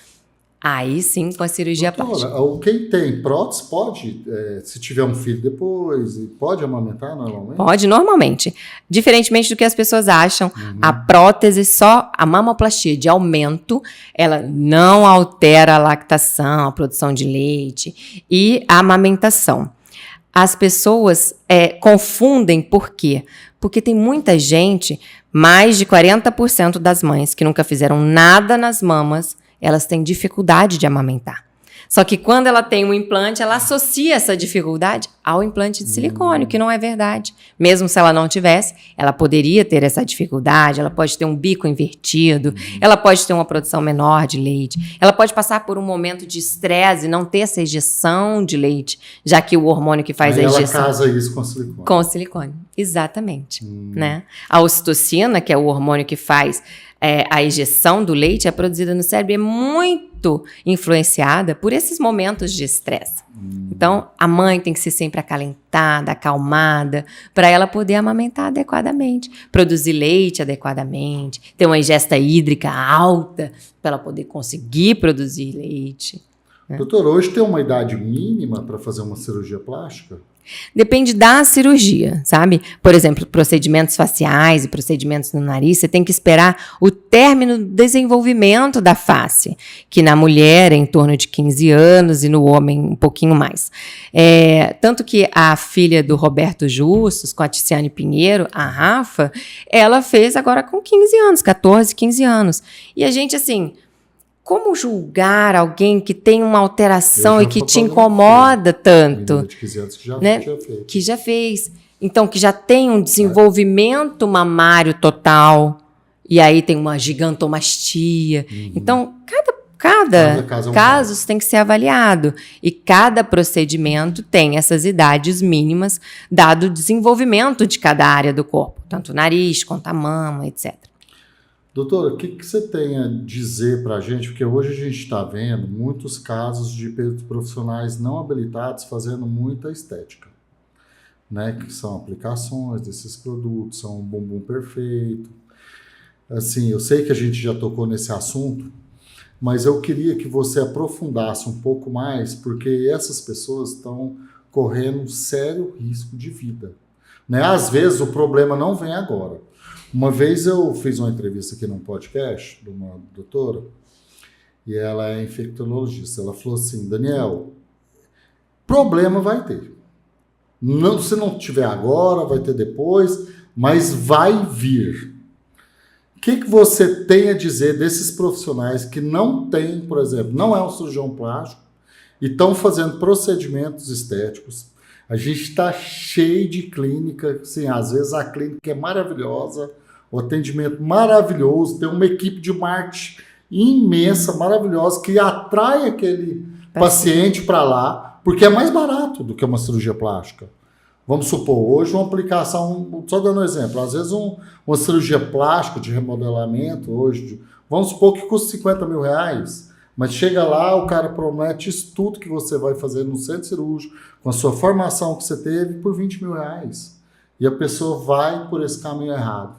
aí sim com a cirurgia plástica. Quem tem prótese pode, se tiver um filho depois, pode amamentar normalmente? Pode, normalmente. Diferentemente do que as pessoas acham, a prótese só, a mamoplastia de aumento, ela não altera a lactação, a produção de leite e a amamentação. As pessoas confundem por quê? Porque tem muita gente, mais de 40% das mães que nunca fizeram nada nas mamas, elas têm dificuldade de amamentar. Só que quando ela tem um implante, ela associa essa dificuldade ao implante de silicone, que não é verdade. Mesmo se ela não tivesse, ela poderia ter essa dificuldade, ela pode ter um bico invertido, ela pode ter uma produção menor de leite, ela pode passar por um momento de estresse e não ter essa ejeção de leite, já que o hormônio que faz aí a ejeção... ela casa isso com silicone. Com silicone, exatamente. Né? A ocitocina, que é o hormônio que faz a ejeção do leite, é produzida no cérebro e é muito influenciada por esses momentos de estresse. Então, a mãe tem que ser sempre acalentada, acalmada, para ela poder amamentar adequadamente, produzir leite adequadamente, ter uma ingesta hídrica alta, para ela poder conseguir produzir leite. Doutor, hoje tem uma idade mínima para fazer uma cirurgia plástica? Depende da cirurgia, sabe? Por exemplo, procedimentos faciais e procedimentos no nariz, você tem que esperar o término do desenvolvimento da face, que na mulher é em torno de 15 anos e no homem um pouquinho mais. Tanto que a filha do Roberto Justus, com a Tiziane Pinheiro, a Rafa, ela fez agora com 15 anos, 14, 15 anos. E a gente, assim... Como julgar alguém que tem uma alteração e que te incomoda tanto? De 15 anos que já fez. Que já fez. Então, que já tem um desenvolvimento mamário total. E aí tem uma gigantomastia. Então, cada caso tem que ser avaliado. E cada procedimento tem essas idades mínimas, dado o desenvolvimento de cada área do corpo. Tanto o nariz, quanto a mama, etc. Doutora, o que você tem a dizer para a gente? Porque hoje a gente está vendo muitos casos de profissionais não habilitados fazendo muita estética. né? Que são aplicações desses produtos, são um bumbum perfeito. Assim, eu sei que a gente já tocou nesse assunto, mas eu queria que você aprofundasse um pouco mais, porque essas pessoas estão correndo um sério risco de vida, né? Às vezes o problema não vem agora. Uma vez eu fiz uma entrevista aqui num podcast de uma doutora, e ela é infectologista. Ela falou assim: Daniel, problema vai ter. Não, se não tiver agora, vai ter depois, mas vai vir. O que você tem a dizer desses profissionais que não têm, por exemplo, não é um cirurgião plástico e estão fazendo procedimentos estéticos? A gente está cheio de clínica, assim, às vezes a clínica é maravilhosa, o atendimento maravilhoso, tem uma equipe de marketing imensa, maravilhosa, que atrai aquele paciente para lá, porque é mais barato do que uma cirurgia plástica. Vamos supor, hoje uma aplicação, só dando um exemplo, às vezes uma cirurgia plástica de remodelamento, hoje, vamos supor que custa 50 mil reais, mas chega lá, o cara promete isso tudo que você vai fazer no centro cirúrgico, com a sua formação que você teve, por 20 mil reais. E a pessoa vai por esse caminho errado.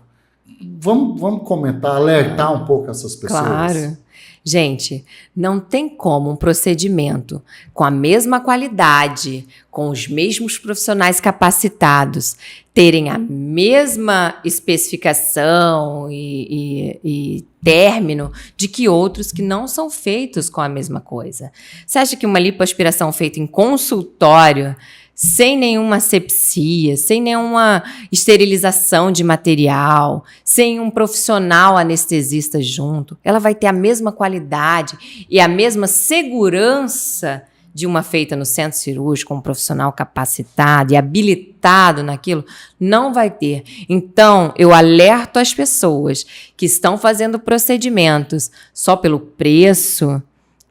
Vamos comentar, alertar um pouco essas pessoas. Claro. Gente, não tem como um procedimento com a mesma qualidade, com os mesmos profissionais capacitados, terem a mesma especificação e término de que outros que não são feitos com a mesma coisa. Você acha que uma lipoaspiração feita em consultório, sem nenhuma asepsia, sem nenhuma esterilização de material, sem um profissional anestesista junto, ela vai ter a mesma qualidade e a mesma segurança de uma feita no centro cirúrgico, com um profissional capacitado e habilitado naquilo? Não vai ter. Então, eu alerto as pessoas que estão fazendo procedimentos só pelo preço,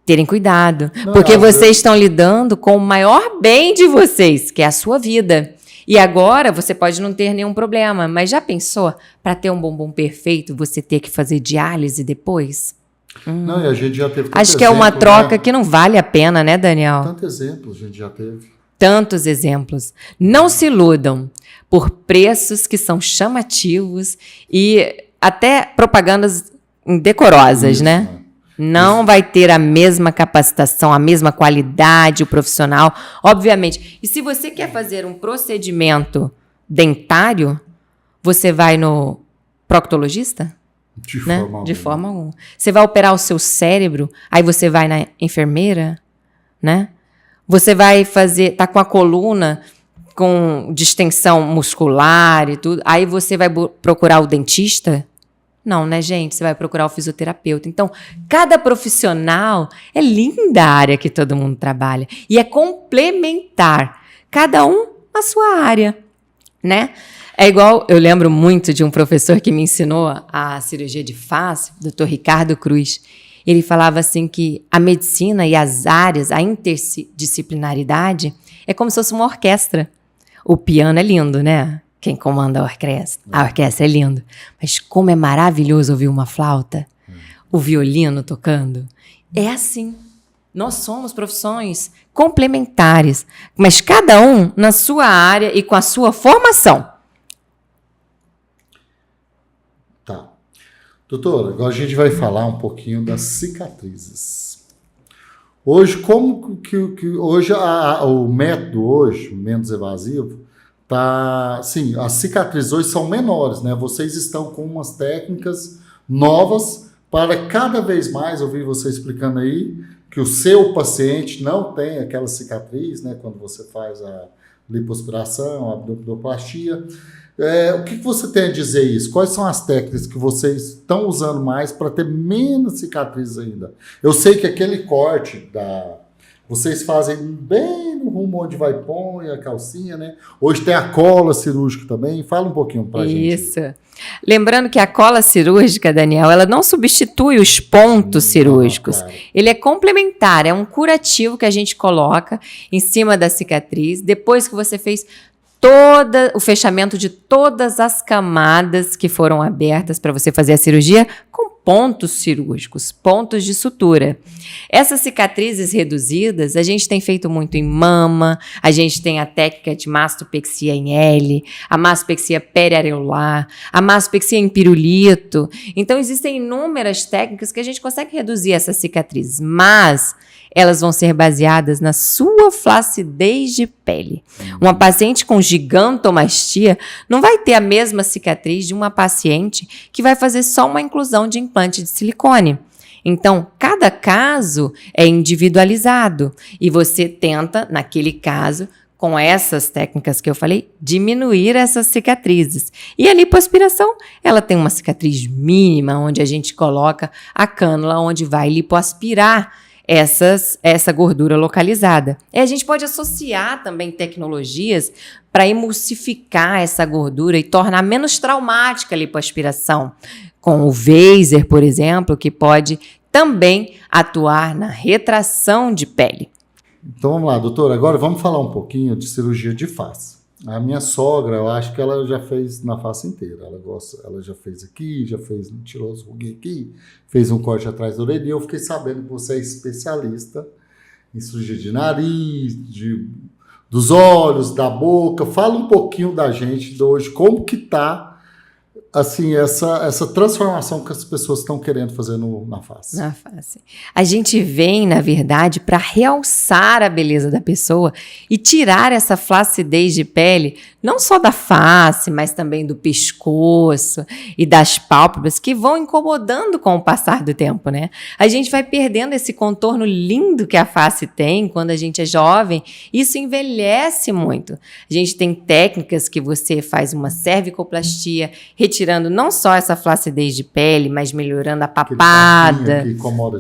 terem cuidado, porque vocês estão lidando com o maior bem de vocês, que é a sua vida. E agora você pode não ter nenhum problema, mas já pensou, para ter um bumbum perfeito, você ter que fazer diálise depois? Não, e a gente já teve tanto Acho que é uma exemplo, troca né? que não vale a pena, né, Daniel? Tanto exemplo a gente já teve. Tantos exemplos. Não se iludam por preços que são chamativos e até propagandas indecorosas, Isso, né? Não vai ter a mesma capacitação, a mesma qualidade, o profissional, obviamente. E se você quer fazer um procedimento dentário, você vai no proctologista? De Né? forma alguma. De forma alguma. Você vai operar o seu cérebro, aí você vai na enfermeira, né? Você vai fazer, tá com a coluna com distensão muscular e tudo, aí você vai procurar o dentista? Não, né, gente? Você vai procurar o fisioterapeuta. Então, cada profissional, é linda a área que todo mundo trabalha. E é complementar. Cada um na sua área, né? É igual, eu lembro muito de um professor que me ensinou a cirurgia de face, o Dr. Ricardo Cruz. Ele falava assim que a medicina e as áreas, a interdisciplinaridade, é como se fosse uma orquestra. O piano é lindo, né? Quem comanda a orquestra é lindo. Mas como é maravilhoso ouvir uma flauta, o violino tocando. É assim. Nós somos profissões complementares, mas cada um na sua área e com a sua formação. Tá. Doutora, agora a gente vai falar um pouquinho das cicatrizes. Hoje, como que hoje o método hoje, menos evasivo, tá, sim, as cicatrizes hoje são menores, né? Vocês estão com umas técnicas novas para cada vez mais, eu vi você explicando aí, que o seu paciente não tem aquela cicatriz, né? Quando você faz a lipoaspiração, a abdominoplastia. O que você tem a dizer isso? Quais são as técnicas que vocês estão usando mais para ter menos cicatrizes ainda? Eu sei que aquele corte vocês fazem bem no rumo onde vai pôr a calcinha, né? Hoje tem a cola cirúrgica também. Fala um pouquinho pra gente. Isso. Lembrando que a cola cirúrgica, Daniel, ela não substitui os pontos cirúrgicos. Claro. Ele é complementar, é um curativo que a gente coloca em cima da cicatriz, depois que você fez o fechamento de todas as camadas que foram abertas para você fazer a cirurgia com pontos cirúrgicos, pontos de sutura. Essas cicatrizes reduzidas, a gente tem feito muito em mama, a gente tem a técnica de mastopexia em L, a mastopexia periareolar, a mastopexia em pirulito. Então, existem inúmeras técnicas que a gente consegue reduzir essas cicatrizes, mas elas vão ser baseadas na sua flacidez de pele. Uma paciente com gigantomastia não vai ter a mesma cicatriz de uma paciente que vai fazer só uma inclusão de implante de silicone. Então, cada caso é individualizado e você tenta, naquele caso, com essas técnicas que eu falei, diminuir essas cicatrizes. E a lipoaspiração, ela tem uma cicatriz mínima, onde a gente coloca a cânula onde vai lipoaspirar essa gordura localizada. E a gente pode associar também tecnologias para emulsificar essa gordura e tornar menos traumática a lipoaspiração, com o Vaser, por exemplo, que pode também atuar na retração de pele. Então vamos lá, doutora, agora vamos falar um pouquinho de cirurgia de face. A minha sogra, eu acho que ela já fez na face inteira. Ela já fez aqui, tirou os ruguinhos aqui, fez um corte atrás da orelha. E eu fiquei sabendo que você é especialista em cirurgia de nariz, dos olhos, da boca. Fala um pouquinho da gente de hoje, como que tá assim, essa transformação que as pessoas estão querendo fazer na face. Na face. A gente vem, na verdade, para realçar a beleza da pessoa e tirar essa flacidez de pele, não só da face, mas também do pescoço e das pálpebras, que vão incomodando com o passar do tempo, né? A gente vai perdendo esse contorno lindo que a face tem quando a gente é jovem. Isso envelhece muito. A gente tem técnicas que você faz uma cervicoplastia, retirando não só essa flacidez de pele, mas melhorando a papada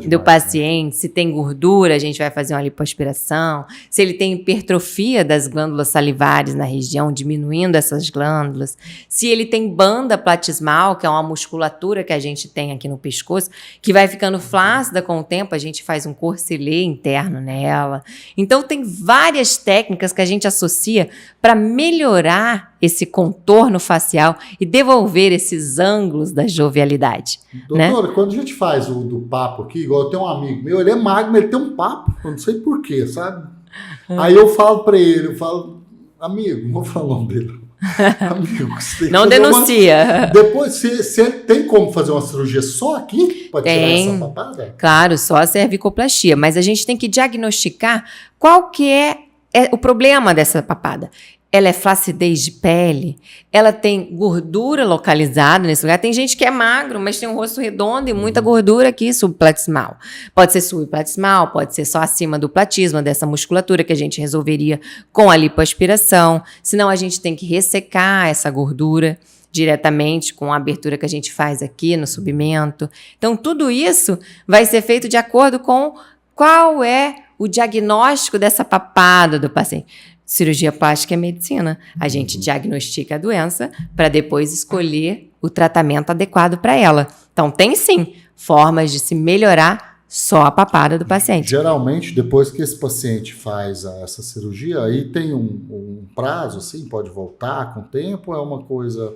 do paciente. Se tem gordura, a gente vai fazer uma lipoaspiração. Se ele tem hipertrofia das glândulas salivares na região, diminuindo essas glândulas. Se ele tem banda platismal, que é uma musculatura que a gente tem aqui no pescoço, que vai ficando flácida com o tempo, a gente faz um corselet interno nela. Então, tem várias técnicas que a gente associa para melhorar esse contorno facial e devolver esses ângulos da jovialidade. Doutora, né? Quando a gente faz o do papo aqui, igual eu tenho um amigo meu, ele é magro, mas ele tem um papo, eu não sei porquê, sabe? Aí eu falo pra ele, amigo, não vou falar o nome dele. Amigo, você tem não denuncia. Depois, você tem como fazer uma cirurgia só aqui para tirar essa papada? Claro, só a cervicoplastia, mas a gente tem que diagnosticar qual que é o problema dessa papada. Ela é flacidez de pele, ela tem gordura localizada nesse lugar. Tem gente que é magro, mas tem um rosto redondo e muita gordura aqui subplatismal. Pode ser subplatismal, pode ser só acima do platisma, dessa musculatura que a gente resolveria com a lipoaspiração. Senão a gente tem que ressecar essa gordura diretamente com a abertura que a gente faz aqui no submento. Então, tudo isso vai ser feito de acordo com qual é o diagnóstico dessa papada do paciente. Cirurgia plástica é medicina. A gente diagnostica a doença para depois escolher o tratamento adequado para ela. Então, tem sim formas de se melhorar só a papada do paciente. Geralmente, depois que esse paciente faz essa cirurgia, aí tem um prazo, assim, pode voltar com o tempo, ou é uma coisa...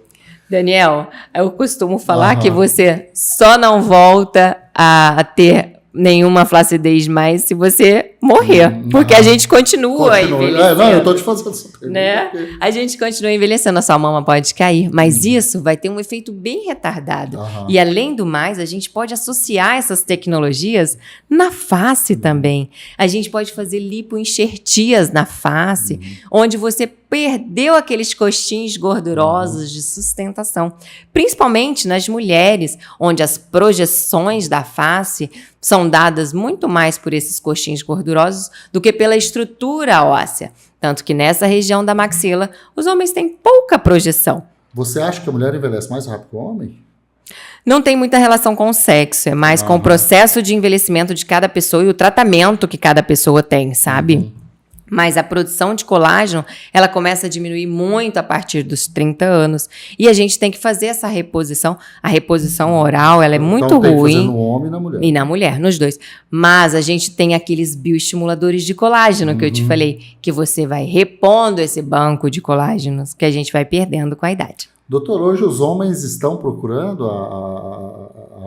Daniel, eu costumo falar que você só não volta a ter nenhuma flacidez mais se você morrer, porque a gente continua envelhecendo. Não, eu tô te fazendo essa pergunta. Né? A gente continua envelhecendo, a sua mama pode cair, mas isso vai ter um efeito bem retardado. E além do mais, a gente pode associar essas tecnologias na face também. A gente pode fazer lipoenxertias na face, onde você perdeu aqueles coxins gordurosos de sustentação, principalmente nas mulheres, onde as projeções da face são dadas muito mais por esses coxins gordurosos do que pela estrutura óssea. Tanto que nessa região da maxila, os homens têm pouca projeção. Você acha que a mulher envelhece mais rápido que o homem? Não tem muita relação com o sexo, é mais com o processo de envelhecimento de cada pessoa e o tratamento que cada pessoa tem, sabe? Mas a produção de colágeno, ela começa a diminuir muito a partir dos 30 anos. E a gente tem que fazer essa reposição. A reposição oral, ela é muito tem ruim. Que fazer no homem e na mulher. E na mulher, nos dois. Mas a gente tem aqueles bioestimuladores de colágeno que eu te falei, que você vai repondo esse banco de colágenos que a gente vai perdendo com a idade. Doutor, hoje os homens estão procurando a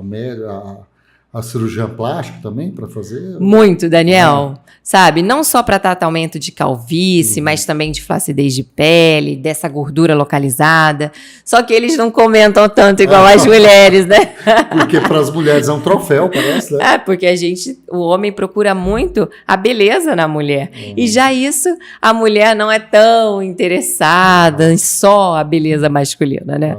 a cirurgiã plástica também para fazer? Muito, Daniel. Sabe, não só para tratamento de calvície, mas também de flacidez de pele, dessa gordura localizada. Só que eles não comentam tanto igual as mulheres, né? Porque para as mulheres é um troféu, parece, né? Porque o homem procura muito a beleza na mulher. E já isso, a mulher não é tão interessada em só a beleza masculina, né?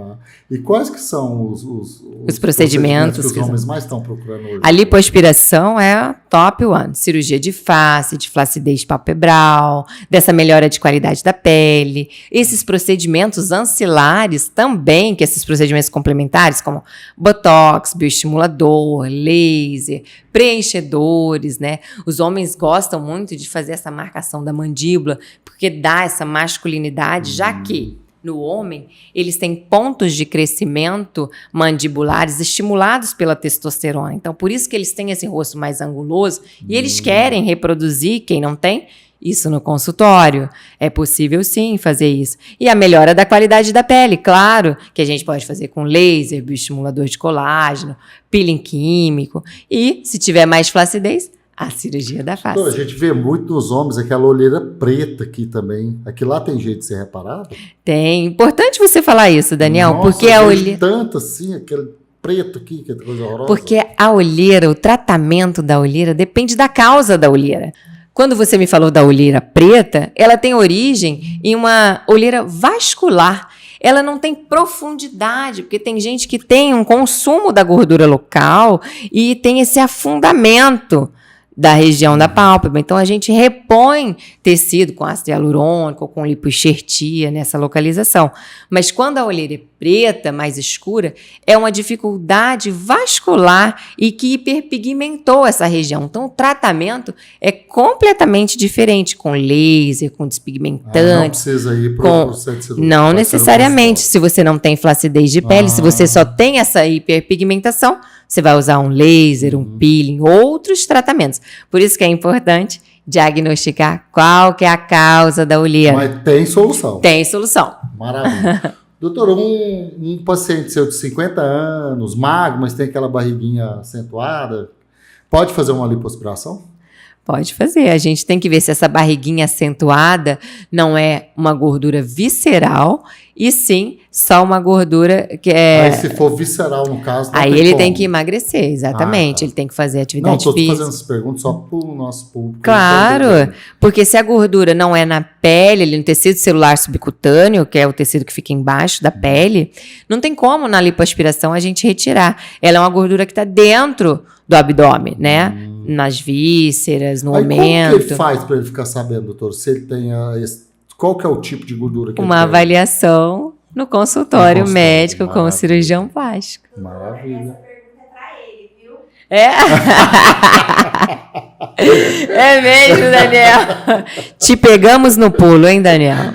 E quais que são os procedimentos que os homens mais estão procurando hoje? A lipoaspiração é a top one. Cirurgia de face, de flacidez palpebral, dessa melhora de qualidade da pele. Esses procedimentos ancilares também, que esses procedimentos complementares, como botox, bioestimulador, laser, preenchedores, né? Os homens gostam muito de fazer essa marcação da mandíbula, porque dá essa masculinidade, já que no homem, eles têm pontos de crescimento mandibulares estimulados pela testosterona. Então, por isso que eles têm esse rosto mais anguloso e eles querem reproduzir, quem não tem, isso no consultório. É possível sim fazer isso. E a melhora da qualidade da pele, claro, que a gente pode fazer com laser, bioestimulador de colágeno, peeling químico e, se tiver mais flacidez, a cirurgia da face. Então, a gente vê muito nos homens aquela olheira preta aqui também. Aqui lá tem jeito de ser reparado? Tem. Importante você falar isso, Daniel, Nossa, porque a olheira... tanto assim, aquele preto aqui, que é coisa horrorosa. Porque a olheira, o tratamento da olheira depende da causa da olheira. Quando você me falou da olheira preta, ela tem origem em uma olheira vascular. Ela não tem profundidade, porque tem gente que tem um consumo da gordura local e tem esse afundamento da região da pálpebra. Então, a gente repõe tecido com ácido hialurônico ou com lipoenxertia nessa localização. Mas quando a olheira é preta, mais escura, é uma dificuldade vascular e que hiperpigmentou essa região. Então, o tratamento é completamente diferente, com laser, com despigmentante. Não precisa ir para o centro cirúrgico. Não necessariamente. Se você não tem flacidez de pele, se você só tem essa hiperpigmentação, você vai usar um laser, um peeling, outros tratamentos. Por isso que é importante diagnosticar qual que é a causa da olheira. Mas tem solução. Tem solução. Maravilha. Doutor, um paciente seu de 50 anos, magro, mas tem aquela barriguinha acentuada, pode fazer uma lipoaspiração? Pode fazer. A gente tem que ver se essa barriguinha acentuada não é uma gordura visceral e sim só uma gordura que é... Aí se for visceral no caso, não aí tem ele como. tem que emagrecer, exatamente. Tá. Ele tem que fazer atividade física. Não, física. estou fazendo essas perguntas só para o nosso público. Claro, porque se a gordura não é na pele, ali no tecido celular subcutâneo, que é o tecido que fica embaixo da pele, não tem como na lipoaspiração a gente retirar. Ela é uma gordura que está dentro do abdômen, né? Nas vísceras, no aumento. Como que ele faz para ele ficar sabendo, doutor, se ele tem qual que é o tipo de gordura que ele tem? Uma avaliação no consultório médico com o cirurgião plástico. Maravilha. É? É mesmo, Daniel. Te pegamos no pulo, hein, Daniel?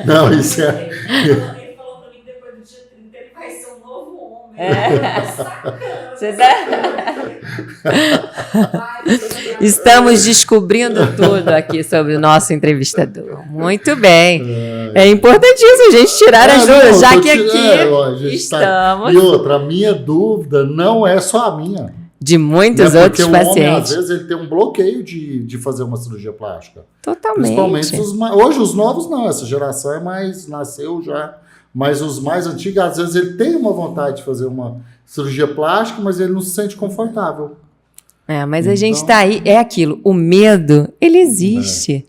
Não, isso é... Ele falou pra mim que depois do dia 30 ele vai ser um novo homem. Você tá... Estamos descobrindo tudo aqui sobre o nosso entrevistador. Muito bem. É importantíssimo a gente tirar as dúvidas, já que aqui estamos... E outra, a minha dúvida não é só a minha. De muitos outros pacientes. Porque o homem, às vezes, ele tem um bloqueio de fazer uma cirurgia plástica. Totalmente. Principalmente hoje os novos não, essa geração é mais, nasceu já, mas os mais antigos, às vezes ele tem uma vontade de fazer uma cirurgia plástica, mas ele não se sente confortável. Mas a gente tá aí, é aquilo, o medo, ele existe,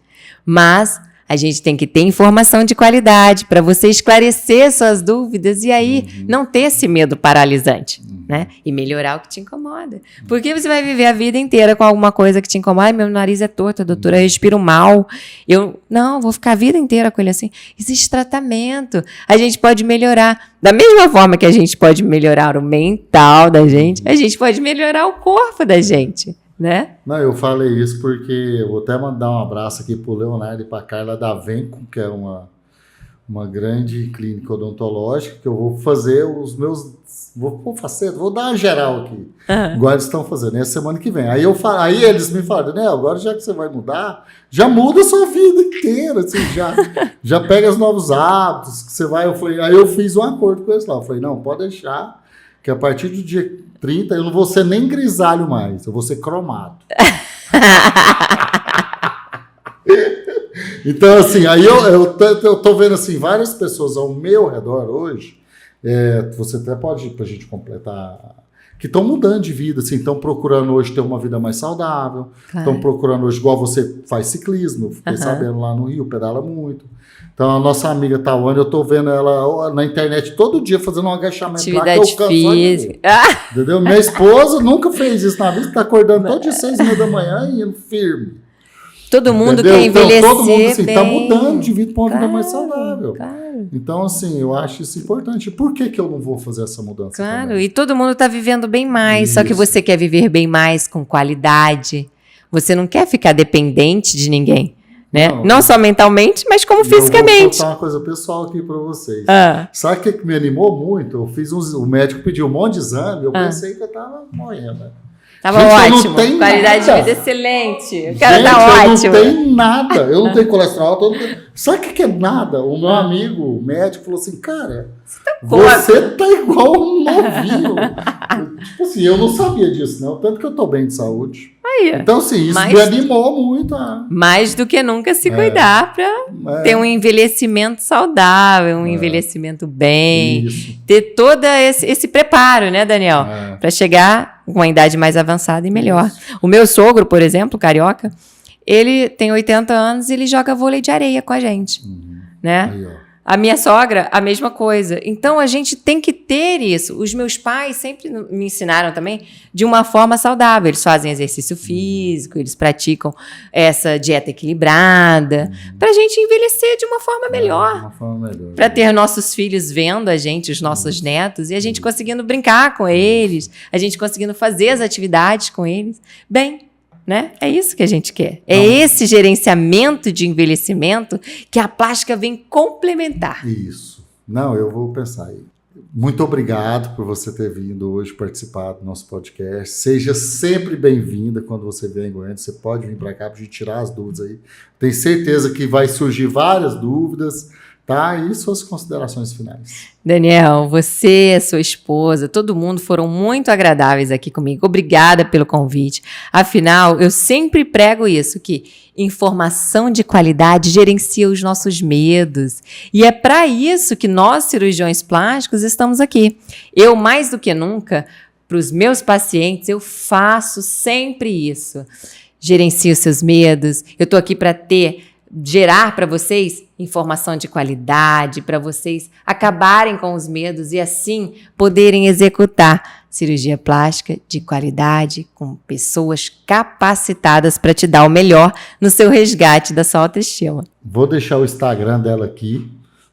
mas a gente tem que ter informação de qualidade para você esclarecer suas dúvidas e aí não ter esse medo paralisante, né? E melhorar o que te incomoda. Porque você vai viver a vida inteira com alguma coisa que te incomoda. Ai, meu nariz é torto, doutora, eu respiro mal. Não, vou ficar a vida inteira com ele assim. Existe tratamento. A gente pode melhorar. Da mesma forma que a gente pode melhorar o mental da gente, a gente pode melhorar o corpo da gente. Né? Não, eu falei isso porque eu vou até mandar um abraço aqui pro Leonardo e pra Carla da Venco, que é uma grande clínica odontológica, que eu vou fazer os meus... Vou dar uma geral aqui, igual eles estão fazendo, essa semana que vem. Aí eles me falaram, né, agora já que você vai mudar, já muda a sua vida inteira, assim, já pega os novos hábitos, que você vai... Aí eu fiz um acordo com eles lá, eu falei, não, pode deixar, que a partir do dia 30 eu não vou ser nem grisalho mais, eu vou ser cromado. Então, assim, aí eu tô vendo assim, várias pessoas ao meu redor hoje, você até pode, pra gente completar, que estão mudando de vida, assim, estão procurando hoje ter uma vida mais saudável, estão procurando hoje, igual você faz ciclismo, eu fiquei sabendo lá no Rio, pedala muito. Então, a nossa amiga Tawane, eu tô vendo ela na internet todo dia fazendo um agachamento atividade lá, que eu canso física. entendeu? Minha esposa nunca fez isso na vida, tá acordando todo dia 6h30 da manhã e indo firme. Todo mundo Entendeu? quer envelhecer então, todo mundo assim, bem. tá mudando de vida para uma vida mais Claro, saudável. claro. Então, assim, eu acho isso importante. Por que eu não vou fazer essa mudança? Claro, também? e todo mundo está vivendo bem mais, só que Isso. você quer viver bem mais com qualidade. Você não quer ficar dependente de ninguém, né? Não só mentalmente, mas como Eu vou fisicamente. contar uma coisa pessoal aqui para vocês. Ah, Sabe o que me animou muito? Eu fiz o médico pediu um monte de exame, eu pensei que eu tava morrendo. tava Gente, eu não ótimo. tenho Qualidade nada. de vida excelente. O cara Gente, tá ótimo. eu não tenho nada. Eu não tenho colesterol alto. Eu não tenho... Sabe o que é nada? O meu amigo, o médico, falou assim, cara, você tá igual um novinho. Tipo assim, eu não sabia disso, né? O tanto que eu tô bem de saúde. Aí, Então, assim, isso Mas- me animou muito. mais do que nunca se cuidar para ter um envelhecimento saudável, um envelhecimento bem, Isso. ter todo esse preparo, né, Daniel? É. Para chegar com uma idade mais avançada e melhor. O meu sogro, por exemplo, carioca, ele tem 80 anos e ele joga vôlei de areia com a gente, né? Aí, ó. A minha sogra, a mesma coisa. Então, a gente tem que ter isso. Os meus pais sempre me ensinaram também de uma forma saudável. Eles fazem exercício físico, eles praticam essa dieta equilibrada, para a gente envelhecer de uma forma melhor. Uma forma melhor. Para ter nossos filhos vendo a gente, os nossos netos, e a gente conseguindo brincar com eles, a gente conseguindo fazer as atividades com eles. Bem, né? É isso que a gente quer. É esse gerenciamento de envelhecimento que a plástica vem complementar. Isso. Não, eu vou pensar aí. Muito obrigado por você ter vindo hoje participar do nosso podcast. Seja sempre bem-vinda quando você vier em Goiânia. Você pode vir para cá para a gente tirar as dúvidas aí. Tenho certeza que vai surgir várias dúvidas, tá? E suas considerações finais. Daniel, você, sua esposa, todo mundo foram muito agradáveis aqui comigo. Obrigada pelo convite. Afinal, eu sempre prego isso, que informação de qualidade gerencia os nossos medos. E é para isso que nós, cirurgiões plásticos, estamos aqui. Eu, mais do que nunca, para os meus pacientes, eu faço sempre isso. Gerencio seus medos. Eu estou aqui para gerar para vocês informação de qualidade, para vocês acabarem com os medos e assim poderem executar cirurgia plástica de qualidade com pessoas capacitadas para te dar o melhor no seu resgate da sua autoestima. Vou deixar o Instagram dela aqui,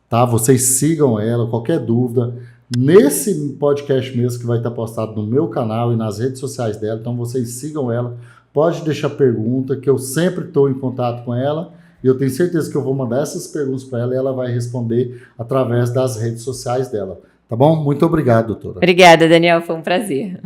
tá? Vocês sigam ela, qualquer dúvida. Nesse podcast mesmo que vai estar postado no meu canal e nas redes sociais dela, então vocês sigam ela. Pode deixar pergunta, que eu sempre estou em contato com ela. E eu tenho certeza que eu vou mandar essas perguntas para ela e ela vai responder através das redes sociais dela. Tá bom? Muito obrigado, doutora. Obrigada, Daniel. Foi um prazer.